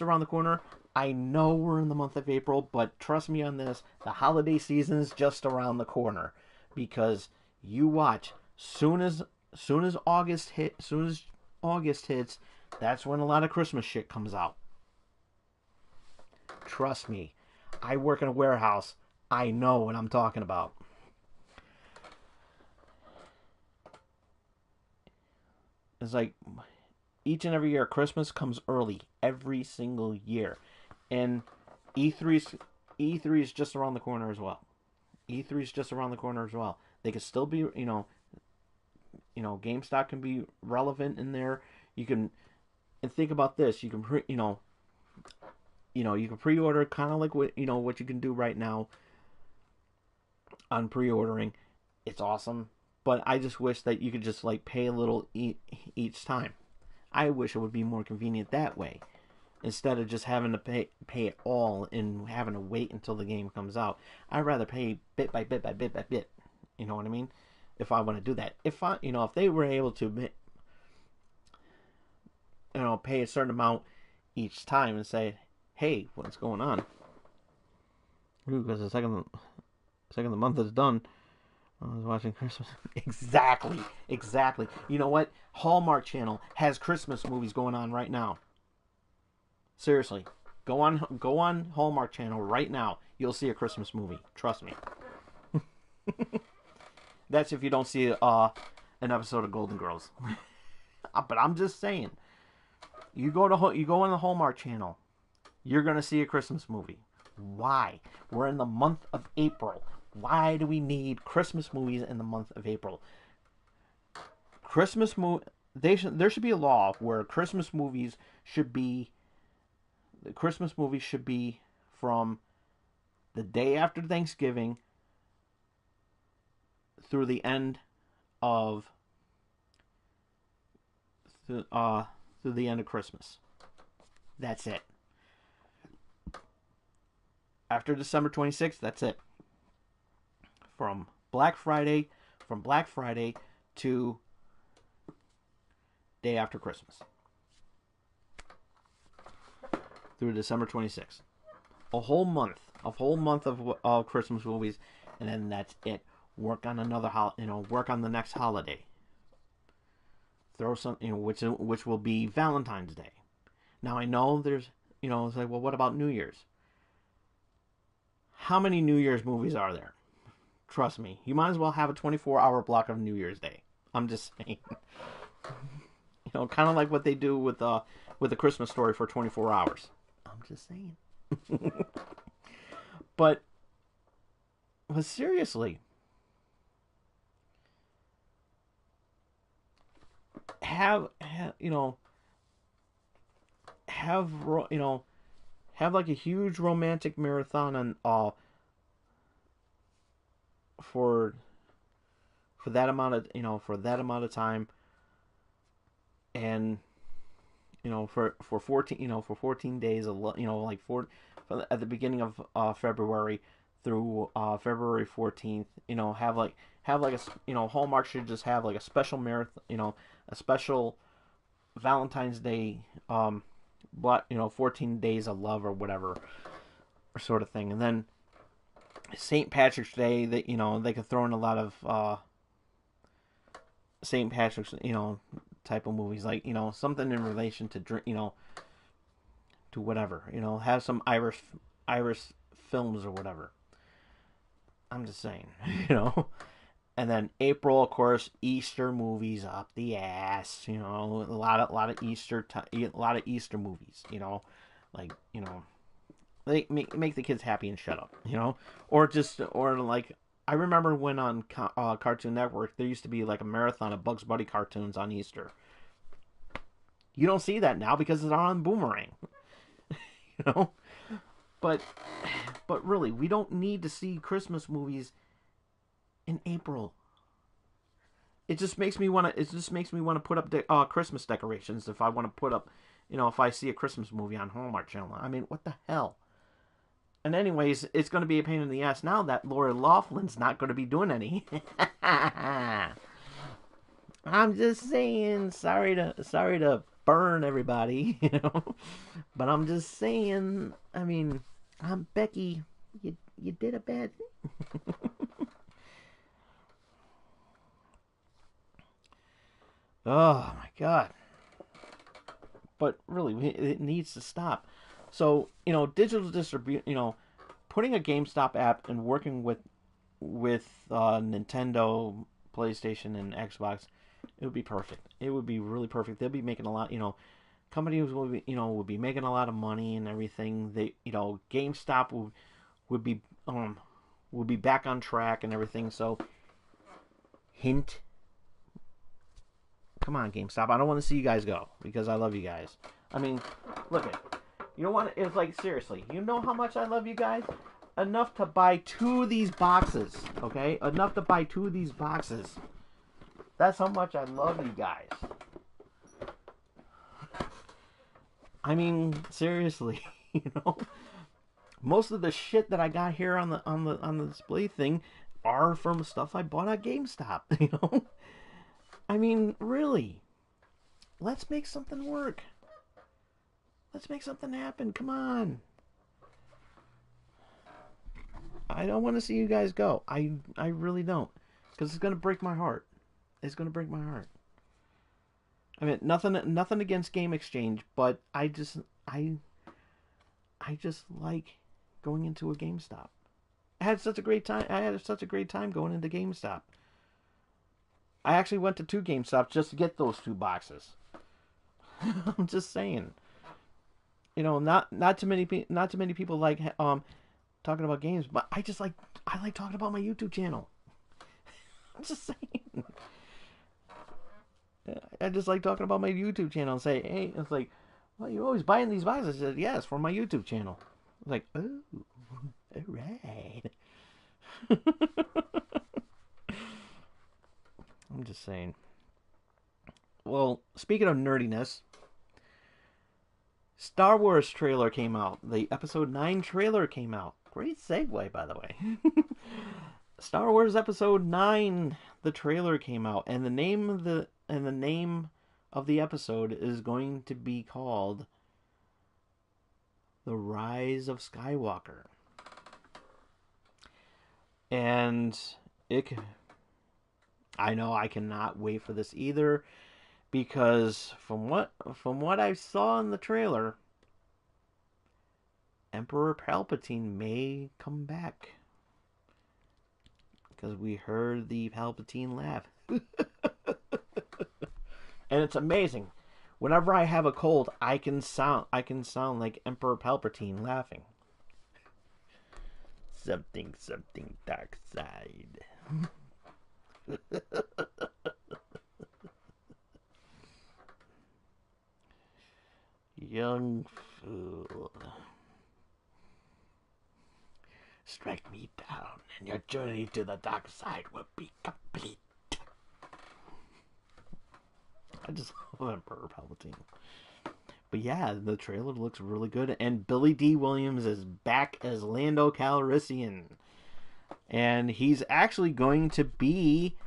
around the corner. I know we're in the month of April, but trust me on this, the holiday season's just around the corner, because you watch, soon as August hits, that's when a lot of Christmas shit comes out. Trust me, I work in a warehouse. I know what I'm talking about. It's like each and every year, Christmas comes early every single year, and E3 is just around the corner as well. E3 is just around the corner as well. They could still be, GameStop can be relevant in there. You can, and think about this. You can you can pre-order, kind of like what you can do right now on pre-ordering. It's awesome. But I just wish that you could just like pay a little each time. I wish it would be more convenient that way, instead of just having to pay it all and having to wait until the game comes out. I'd rather pay bit by bit by bit by bit. You know what I mean? If I want to do that, if they were able to, pay a certain amount each time and say, hey, what's going on? Because the second the month is done. I was watching Christmas. Exactly. You know what? Hallmark Channel has Christmas movies going on right now. Seriously, go on Hallmark Channel right now. You'll see a Christmas movie. Trust me. That's if you don't see an episode of Golden Girls. But I'm just saying, you go on the Hallmark Channel, you're gonna see a Christmas movie. Why? We're in the month of April. Why do we need Christmas movies in the month of April? There should be a law where Christmas movies should be from the day after Thanksgiving through the end of Christmas. That's it. After December 26th, that's it. From Black Friday to day after Christmas. Through December 26th. A whole month of Christmas movies, and then that's it. Work on work on the next holiday. Throw some, which will be Valentine's Day. Now I know there's, it's like, well, what about New Year's? How many New Year's movies are there? Trust me, you might as well have a 24-hour block of New Year's Day. I'm just saying. Kind of like what they do with the Christmas Story for 24 hours. I'm just saying. But seriously, have like a huge romantic marathon on for that amount of time, and for 14 days, at the beginning of February through February 14th. Hallmark should just have like a special marathon, a special Valentine's Day, 14 days of love or whatever, sort of thing. And then St. Patrick's Day, they could throw in a lot of St. Patrick's, type of movies, like, something in relation to drink, to whatever, have some Irish films or whatever. I'm just saying, And then April, of course, Easter movies up the ass, a lot of Easter movies, like, they make the kids happy and shut up, or like, I remember when on Cartoon Network there used to be like a marathon of Bugs Bunny cartoons on Easter. You don't see that now because it's on Boomerang. But really, we don't need to see Christmas movies in April. It just makes me want to. It just makes me want to put up Christmas decorations if I want to put up, if I see a Christmas movie on Hallmark Channel. I mean, what the hell? And anyways, it's going to be a pain in the ass now that Lori Laughlin's not going to be doing any. I'm just saying, sorry to burn everybody, but I'm just saying. I mean, I'm Becky. You did a bad thing. Oh my god! But really, it needs to stop. So digital distribute. Putting a GameStop app and working with Nintendo, PlayStation, and Xbox, it would be perfect. It would be really perfect. They'll be making a lot. Companies will be making a lot of money and everything. GameStop would be back on track and everything. So, hint. Come on, GameStop. I don't want to see you guys go because I love you guys. I mean, look at. You know what? It's like, seriously. You know how much I love you guys? Enough to buy 2 of these boxes. Okay? Enough to buy 2 of these boxes. That's how much I love you guys. I mean, seriously. Most of the shit that I got here on the display thing are from stuff I bought at GameStop. I mean, really. Let's make something work. Let's make something happen. Come on. I don't want to see you guys go. I really don't. Because it's going to break my heart. It's going to break my heart. I mean, nothing against Game Exchange, but I just like going into a GameStop. I had such a great time going into GameStop. I actually went to 2 GameStops just to get those 2 boxes. I'm just saying. Not too many people like talking about games, but I like talking about my YouTube channel. I'm just saying. I just like talking about my YouTube channel and say, hey, it's like, well, you're always buying these boxes. I said, yes, for my YouTube channel. I was like, oh, all right. I'm just saying. Well, speaking of nerdiness, Star Wars trailer came out. The Episode 9 trailer came out. Great segue, by the way. Star Wars Episode 9, the trailer came out, and the name of the episode is going to be called The Rise of Skywalker. And I know I cannot wait for this either, because from what I saw in the trailer, Emperor Palpatine may come back. Because we heard the Palpatine laugh. And it's amazing. Whenever I have a cold, I can sound like Emperor Palpatine laughing. Something dark side. Young fool. Strike me down, and your journey to the dark side will be complete. I just love Emperor Palpatine. But yeah, the trailer looks really good, and Billy D. Williams is back as Lando Calrissian. And he's actually going to be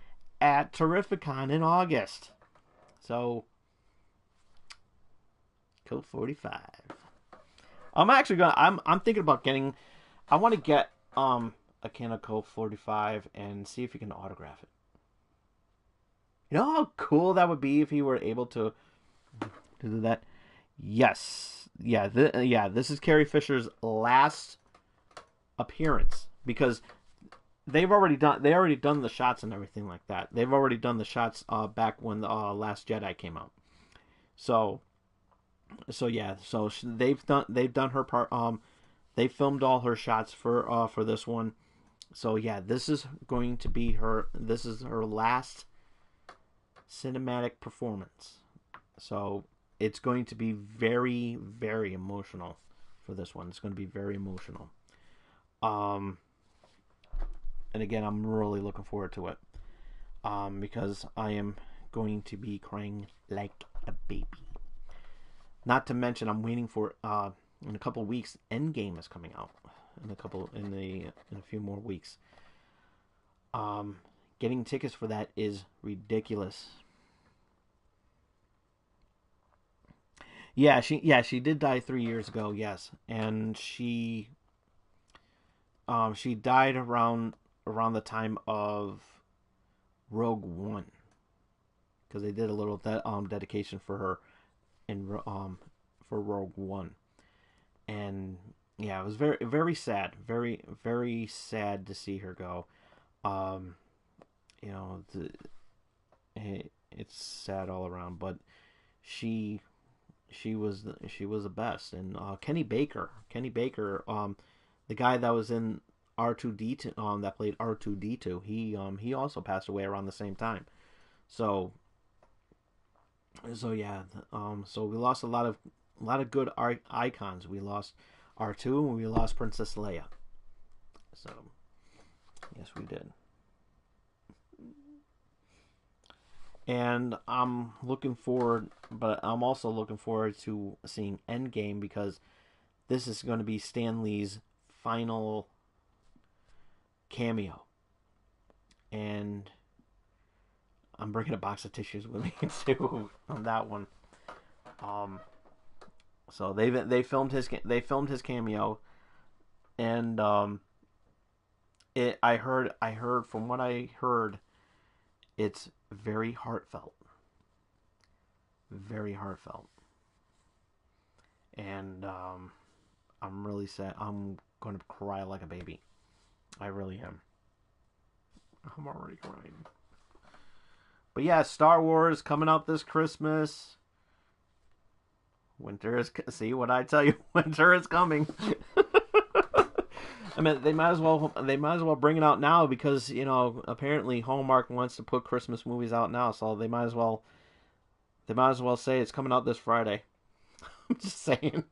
at Terrificon in August. So, Code 45. I'm thinking about getting... I want to get a can of Coke 45 and see if he can autograph it. You know how cool that would be if he were able to do that? Yes. Yeah, this is Carrie Fisher's last appearance, because they've already done the shots and everything like that. They've already done the shots back when the Last Jedi came out. So they've done her part. They filmed all her shots for this one. So yeah, this is going to be her. This is her last cinematic performance. So it's going to be very, very emotional. for this one. It's going to be very emotional. Um, and again, I'm really looking forward to it. Because I am going to be crying like a baby. Not to mention, I'm waiting for in a couple of weeks. Endgame is coming out in a few more weeks. Getting tickets for that is ridiculous. She did die 3 years ago. Yes, and she died around the time of Rogue One, because they did a little dedication for her in for Rogue One, and yeah, it was very very sad, very very sad to see her go. Um, you know, it's sad all around, but she she was the best. And Kenny Baker, the guy that was in R2D2, that played R2D2, he also passed away around the same time. So yeah, so we lost a lot of good icons. We lost R2 and we lost Princess Leia. So yes, we did. And I'm also looking forward to seeing Endgame, because this is going to be Stan Lee's final cameo, and I'm bringing a box of tissues with me too on that one. Um, so they filmed his cameo, and I heard from what I heard, it's very heartfelt, very heartfelt, and I'm really sad. I'm going to cry like a baby. I really am. I'm already crying. But yeah, Star Wars coming out this Christmas. Winter is, see what I tell you. Winter is coming. I mean, they might as well bring it out now, because apparently Hallmark wants to put Christmas movies out now, so they might as well say it's coming out this Friday. I'm just saying.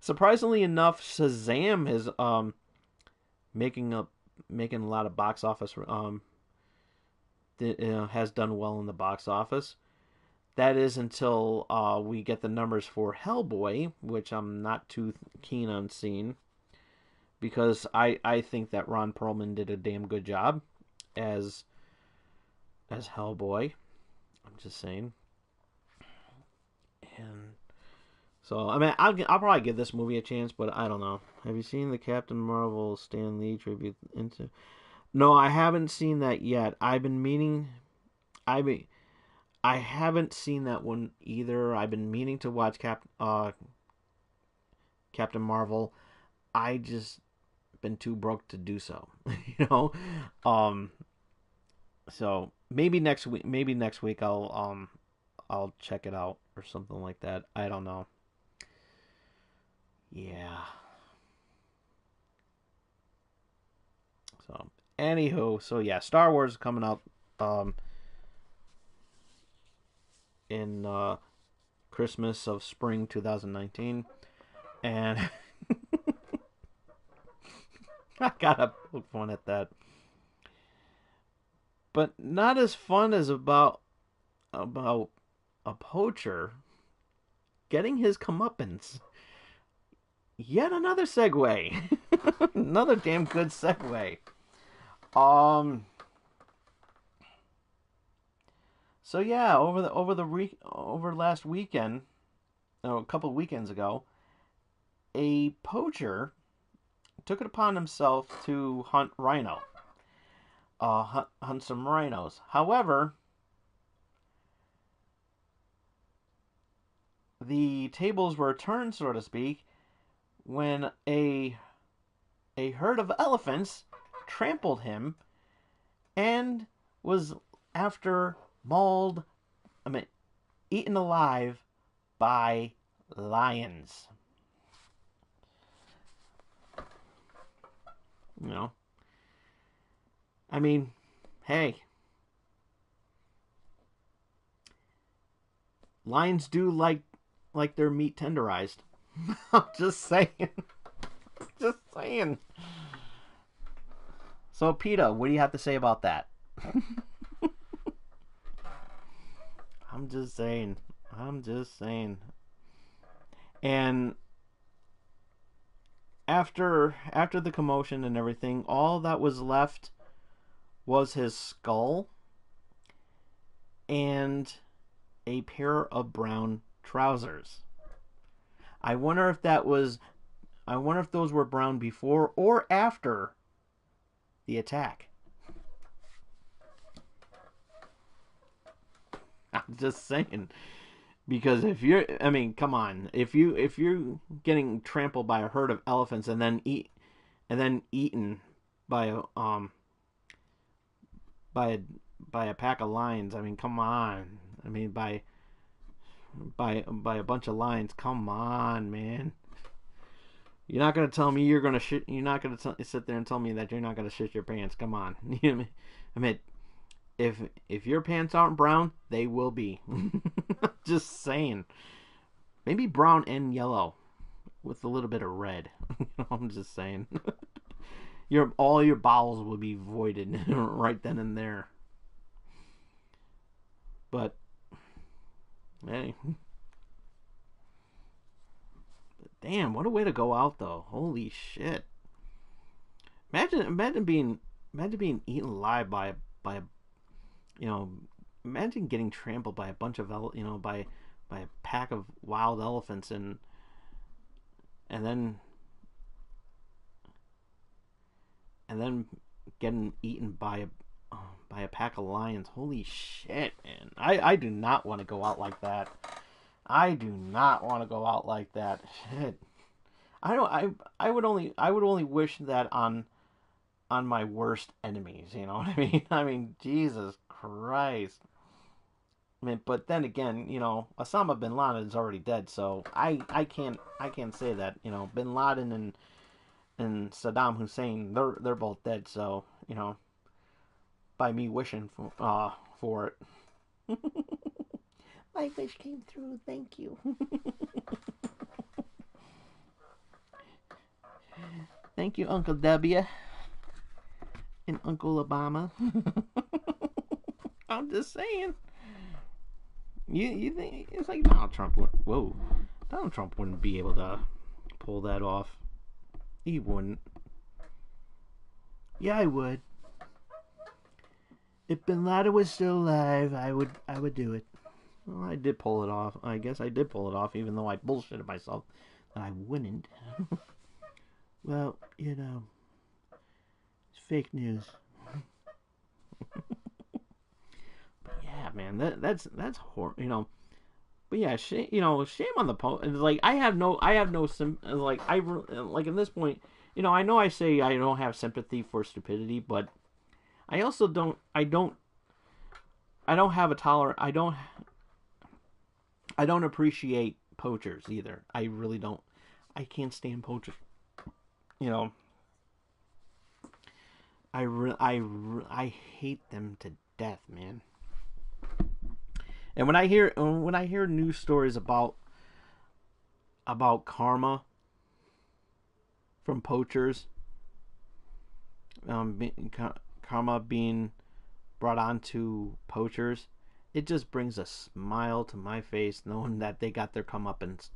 Surprisingly enough, Shazam is making a lot of box office, has done well in the box office. That is until we get the numbers for Hellboy, which I'm not too keen on seeing, because I think that Ron Perlman did a damn good job as Hellboy. I'm just saying. And so, I mean, I'll probably give this movie a chance, but I don't know. Have you seen the Captain Marvel Stan Lee tribute into? No, I haven't seen that yet. I've been meaning. I haven't seen that one either. I've been meaning to watch Captain Marvel. I just been too broke to do so. you know. Um. So maybe next week. I'll check it out or something like that. I don't know. Yeah. So anywho, so yeah, Star Wars is coming out in Christmas of spring 2019, and I gotta poke fun at that, but not as fun as about a poacher getting his comeuppance. Yet another segue, another damn good segue. So yeah, over last weekend, no, a couple of weekends ago, a poacher took it upon himself to hunt hunt some rhinos. However, the tables were turned, so to speak, when a herd of elephants trampled him and was after mauled, eaten alive by lions. I mean, hey, lions do like their meat tenderized. I'm just saying. Just saying. So, PETA, what do you have to say about that? I'm just saying. I'm just saying. And after the commotion and everything, all that was left was his skull and a pair of brown trousers. I wonder if those were brown before or after the attack. I'm just saying. Because if you're, I mean, come on, if you're getting trampled by a herd of elephants and then eaten by by a by a pack of lions, I mean, come on, I mean, by a bunch of lions, come on, man. You're not gonna tell me you're gonna shit. You're not gonna sit there and tell me that you're not gonna shit your pants. Come on, you know what I mean? I mean, if your pants aren't brown, they will be. Just saying. Maybe brown and yellow with a little bit of red. I'm just saying. All your bowels will be voided right then and there. But hey. Damn, what a way to go out though. Holy shit. Imagine being eaten alive by a you know, imagine getting trampled by a bunch of by a pack of wild elephants and then getting eaten by a pack of lions. Holy shit, man. I do not want to go out like that. I do not want to go out like that. Shit. I would only wish that on my worst enemies, you know what I mean? I mean, Jesus Christ. I mean, but then again, Osama bin Laden is already dead, so I can't say that. Bin Laden and Saddam Hussein, they're both dead, so by me wishing for it. My wish came through. Thank you. Thank you, Uncle W. And Uncle Obama. I'm just saying. You think it's like Donald Trump? Whoa, Donald Trump wouldn't be able to pull that off. He wouldn't. Yeah, I would. If Bin Laden was still alive, I would do it. Well, I did pull it off. I guess I did pull it off, even though I bullshitted myself that I wouldn't. Well, it's fake news. But yeah, man, that's horrible. But yeah, shame on the post. Like I have no like like at this point, I know I say I don't have sympathy for stupidity, but I also I don't have a tolerance. I don't appreciate poachers either. I really don't. I can't stand poachers. I hate them to death, man. And when I hear news stories about karma from poachers, karma being brought on to poachers, it just brings a smile to my face knowing that they got their comeuppance.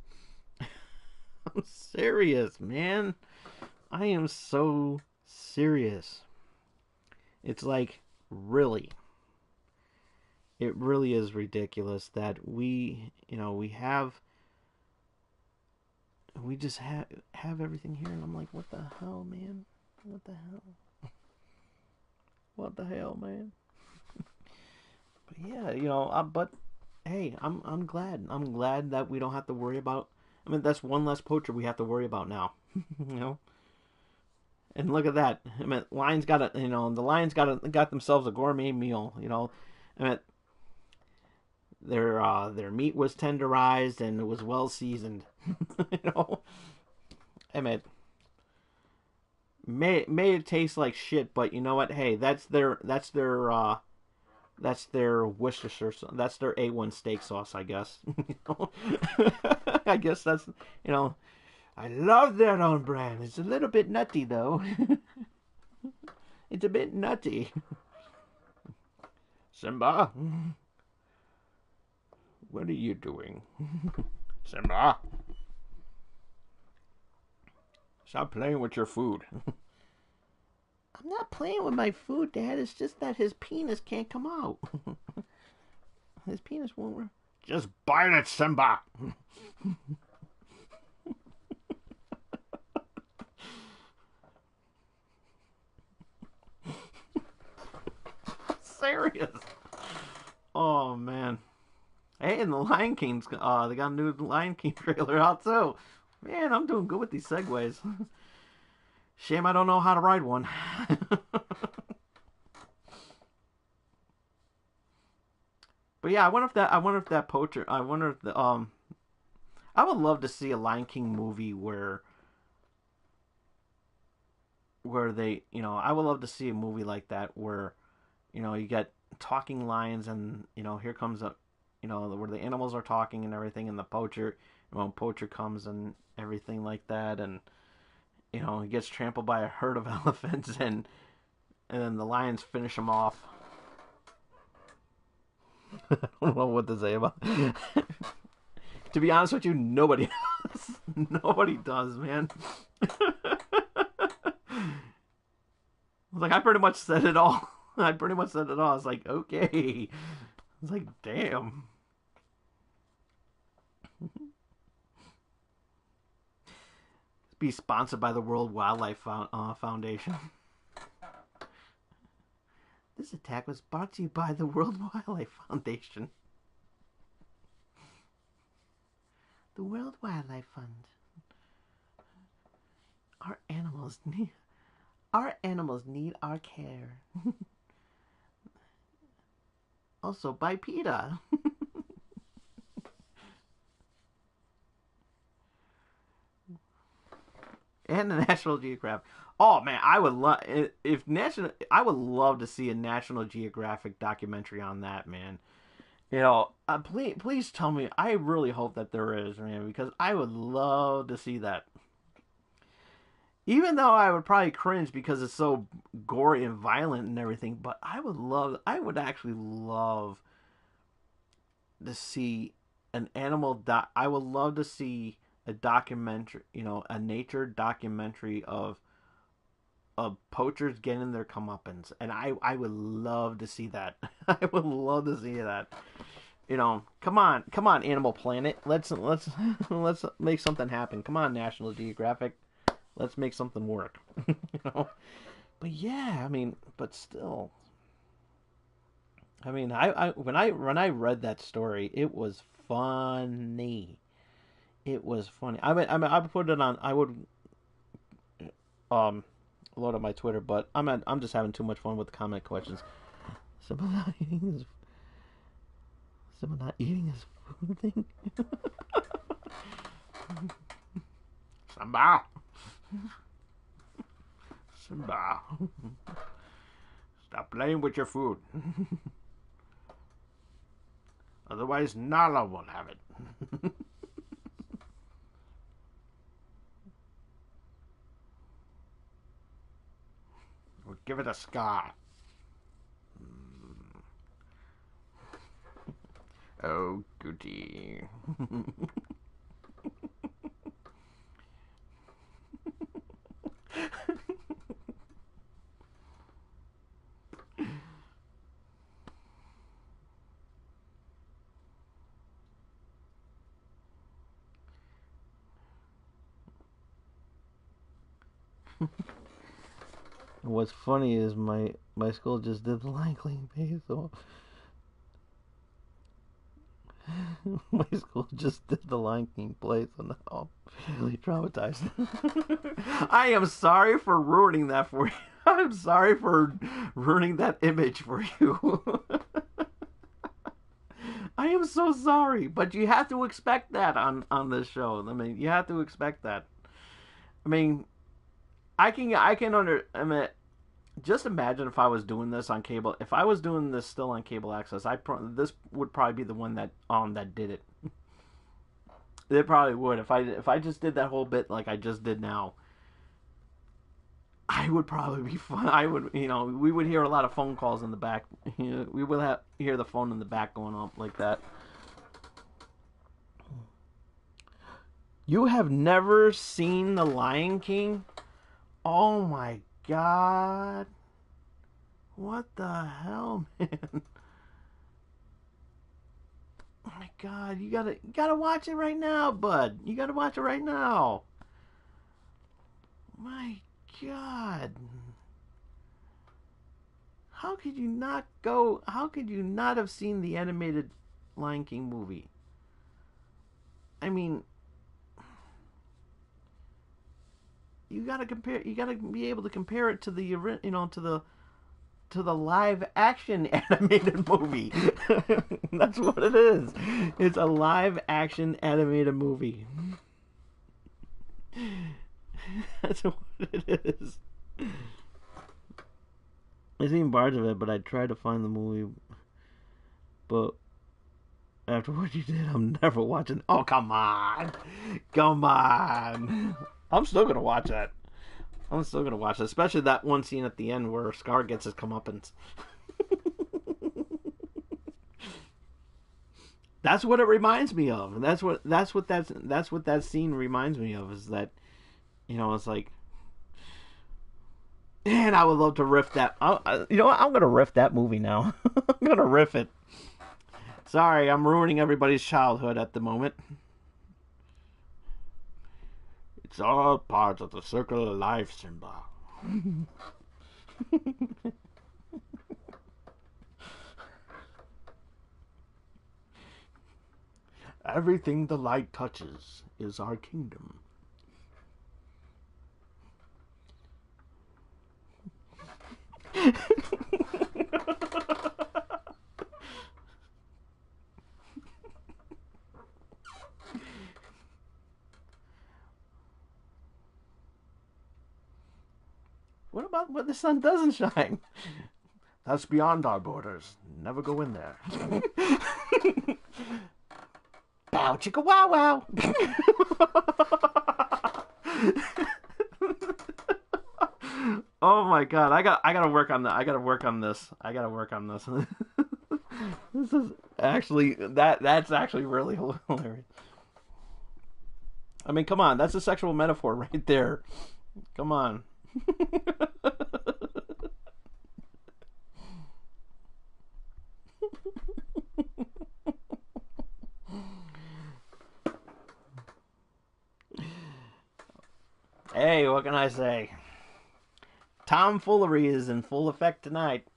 I'm serious, man. I am so serious. It's like, really. It really is ridiculous that we just have everything here, and I'm like, what the hell, man? What the hell? What the hell, man? But yeah, but hey, I'm glad. I'm glad that we don't have to worry about. I mean, that's one less poacher we have to worry about now. And look at that. I mean, the lions got themselves a gourmet meal. I mean, their meat was tenderized and it was well seasoned. I mean, may it taste like shit, but you know what? Hey, that's their Worcestershire. That's their A1 steak sauce, I guess. I guess that's, you know, I love their own brand. It's a little bit nutty, though. It's a bit nutty. Simba, what are you doing? Simba, stop playing with your food. I'm not playing with my food, Dad. It's just that his penis can't come out. His penis won't. Just bite it, Simba. Serious. Oh man. Hey, and the Lion King's they got a new Lion King trailer out too. Man, I'm doing good with these segues. Shame I don't know how to ride one. But yeah, I wonder if that poacher. I wonder if the I would love to see a Lion King movie where they, I would love to see a movie like that where, you get talking lions and, here comes a, where the animals are talking and everything, and the poacher, poacher comes and everything like that, and, he gets trampled by a herd of elephants, and then the lions finish him off. I don't know what to say about it. To be honest with you, nobody does. Nobody does, man. I pretty much said it all. I pretty much said it all. It's like, okay. It's like, damn. Be sponsored by the World Wildlife Foundation. This attack was brought to you by the World Wildlife Foundation. The World Wildlife Fund. Our animals need our care. Also by PETA. And the National Geographic. Oh man, I would love I would love to see a National Geographic documentary on that, man. Please tell me. I really hope that there is, man, because I would love to see that. Even though I would probably cringe because it's so gory and violent and everything, but I would actually love to see an animal I would love to see a documentary, a nature documentary of poachers getting their comeuppance, and I would love to see that. I would love to see that. Come on, Animal Planet. Let's make something happen. Come on, National Geographic. Let's make something work. But yeah, but still. I when I read that story, it was funny. It was funny. I would put it on. I would load up my Twitter, but I'm just having too much fun with the comment questions. Someone not eating his food thing. Simba. Stop playing with your food. Otherwise, Nala will have it. We'll give it a scar. Oh, goody. What's funny is my school just did the line clean pay, so my school just did the Lion King play, so now I'm really traumatized. I am sorry for ruining that for you. I'm sorry for ruining that image for you. I am so sorry, but you have to expect that on this show. You have to expect that. Just imagine if I was doing this on cable. If I was doing this still on cable access, this would probably be the one that did it. They probably would. If I just did that whole bit like I just did now, I would probably be fun. I would, we would hear a lot of phone calls in the back. We would hear the phone in the back going up like that. You have never seen The Lion King? Oh my god. What the hell, man? Oh my god, you gotta watch it right now, bud. You gotta watch it right now. My god. How could you not go? How could you not have seen the animated Lion King movie? I mean, you gotta compare. You gotta be able to compare it to the live action animated movie. That's what it is. It's a live action animated movie. That's what it is. I've seen parts of it, but I tried to find the movie. But after what you did, I'm never watching. Oh, come on. Come on. I'm still going to watch that. I'm still going to watch it. Especially that one scene at the end where Scar gets his comeuppance. That's what it reminds me of. That's what that scene reminds me of. Is that, it's like, man, I would love to riff that. You know what? I'm gonna riff that movie now. I'm gonna riff it. Sorry, I'm ruining everybody's childhood at the moment. It's all part of the circle of life, Simba. Everything the light touches is our kingdom. What about when the sun doesn't shine? That's beyond our borders. Never go in there. Bow chicka wow wow. Oh my god, I gotta work on that. I gotta work on this. This is actually that's actually really hilarious. I mean, come on, that's a sexual metaphor right there. Come on. Hey, what can I say? Tomfoolery is in full effect tonight.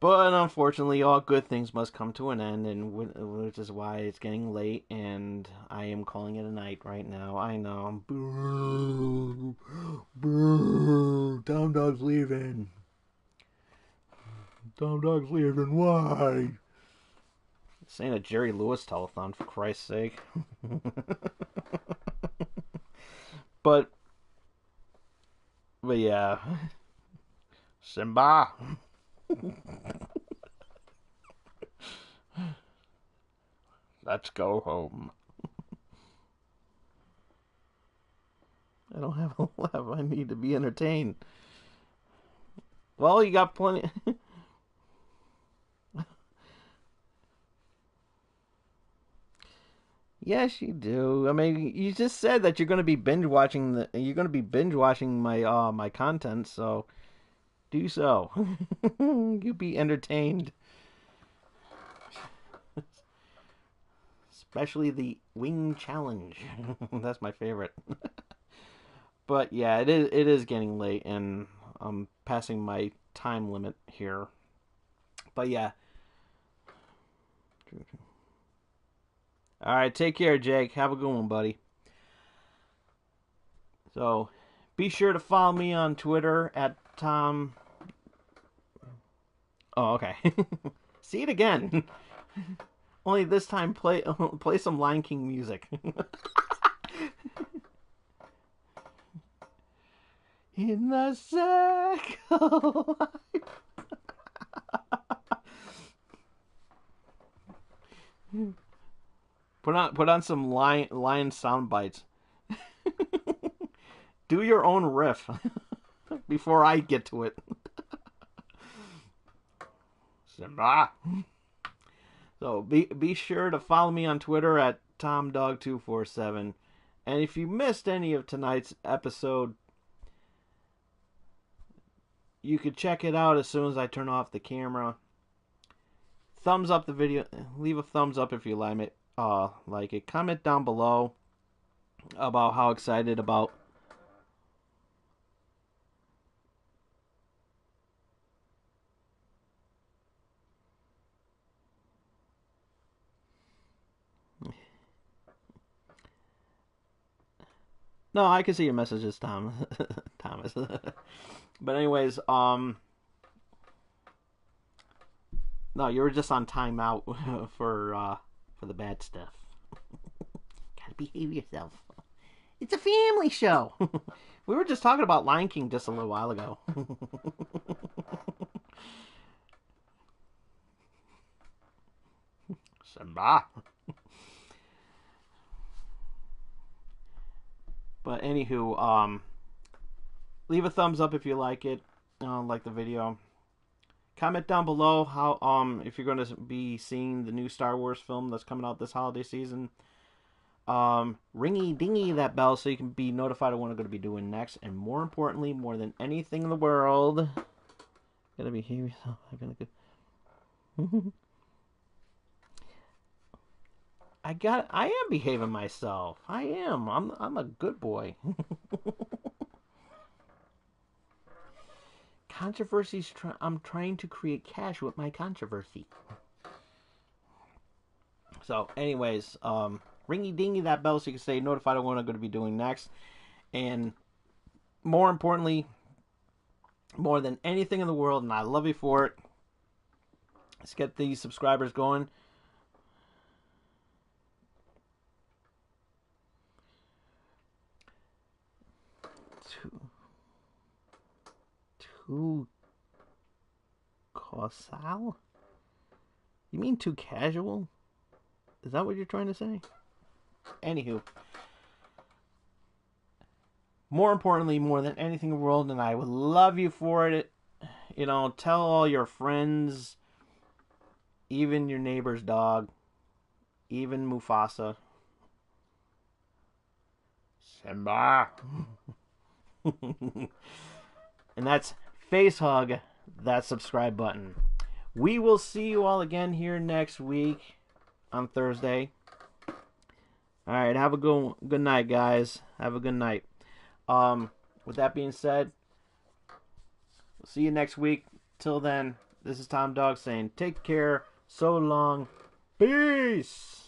But unfortunately, all good things must come to an end, and which is why it's getting late, and I am calling it a night right now. I know. Boo, boo, Tom Dog's leaving. Tom Dog's leaving. Why? This ain't a Jerry Lewis telethon, for Christ's sake. But yeah, Simba. Let's go home. I don't have a laugh. I need to be entertained. Well, you got plenty. Yes, you do. I mean, you just said that you're going to be binge watching my content, so do so. You be entertained. Especially the wing challenge. That's my favorite. But yeah, it is getting late, and I'm passing my time limit here. But yeah. All right, take care, Jake. Have a good one, buddy. So, be sure to follow me on Twitter at Tom. Oh, okay. See it again. Only this time, play some Lion King music. In the circle. Put on some lion sound bites. Do your own riff before I get to it. Simba. So be sure to follow me on Twitter at TomDog247. And if you missed any of tonight's episode, you could check it out as soon as I turn off the camera. Thumbs up the video. Leave a thumbs up if you like it. Comment down below about how excited about No, I can see your messages, Thomas. But anyways, no, you were just on timeout for the bad stuff. Gotta behave yourself. It's a family show. We were just talking about Lion King just a little while ago. Simba. But anywho, leave a thumbs up if you like it, like the video. Comment down below how if you're going to be seeing the new Star Wars film that's coming out this holiday season. Ringy dingy that bell so you can be notified of what I'm going to be doing next. And more importantly, more than anything in the world, gotta behave yourself. I am behaving myself. I am. I'm a good boy. Controversies. I'm trying to create cash with my controversy. So, anyways, ringy dingy that bell so you can stay notified of what I'm going to be doing next. And more importantly, more than anything in the world, and I love you for it, let's get these subscribers going. Too causal? You mean too casual? Is that what you're trying to say? Anywho, more importantly, more than anything in the world, and I would love you for it. You know, tell all your friends, even your neighbor's dog, even Mufasa. Simba. And that's face hug that subscribe button. We will see you all again here next week on Thursday. All right, have a good night, guys. Have a good night. With that being said, we'll see you next week. Till then, this is Tom Dog saying take care. So long. Peace.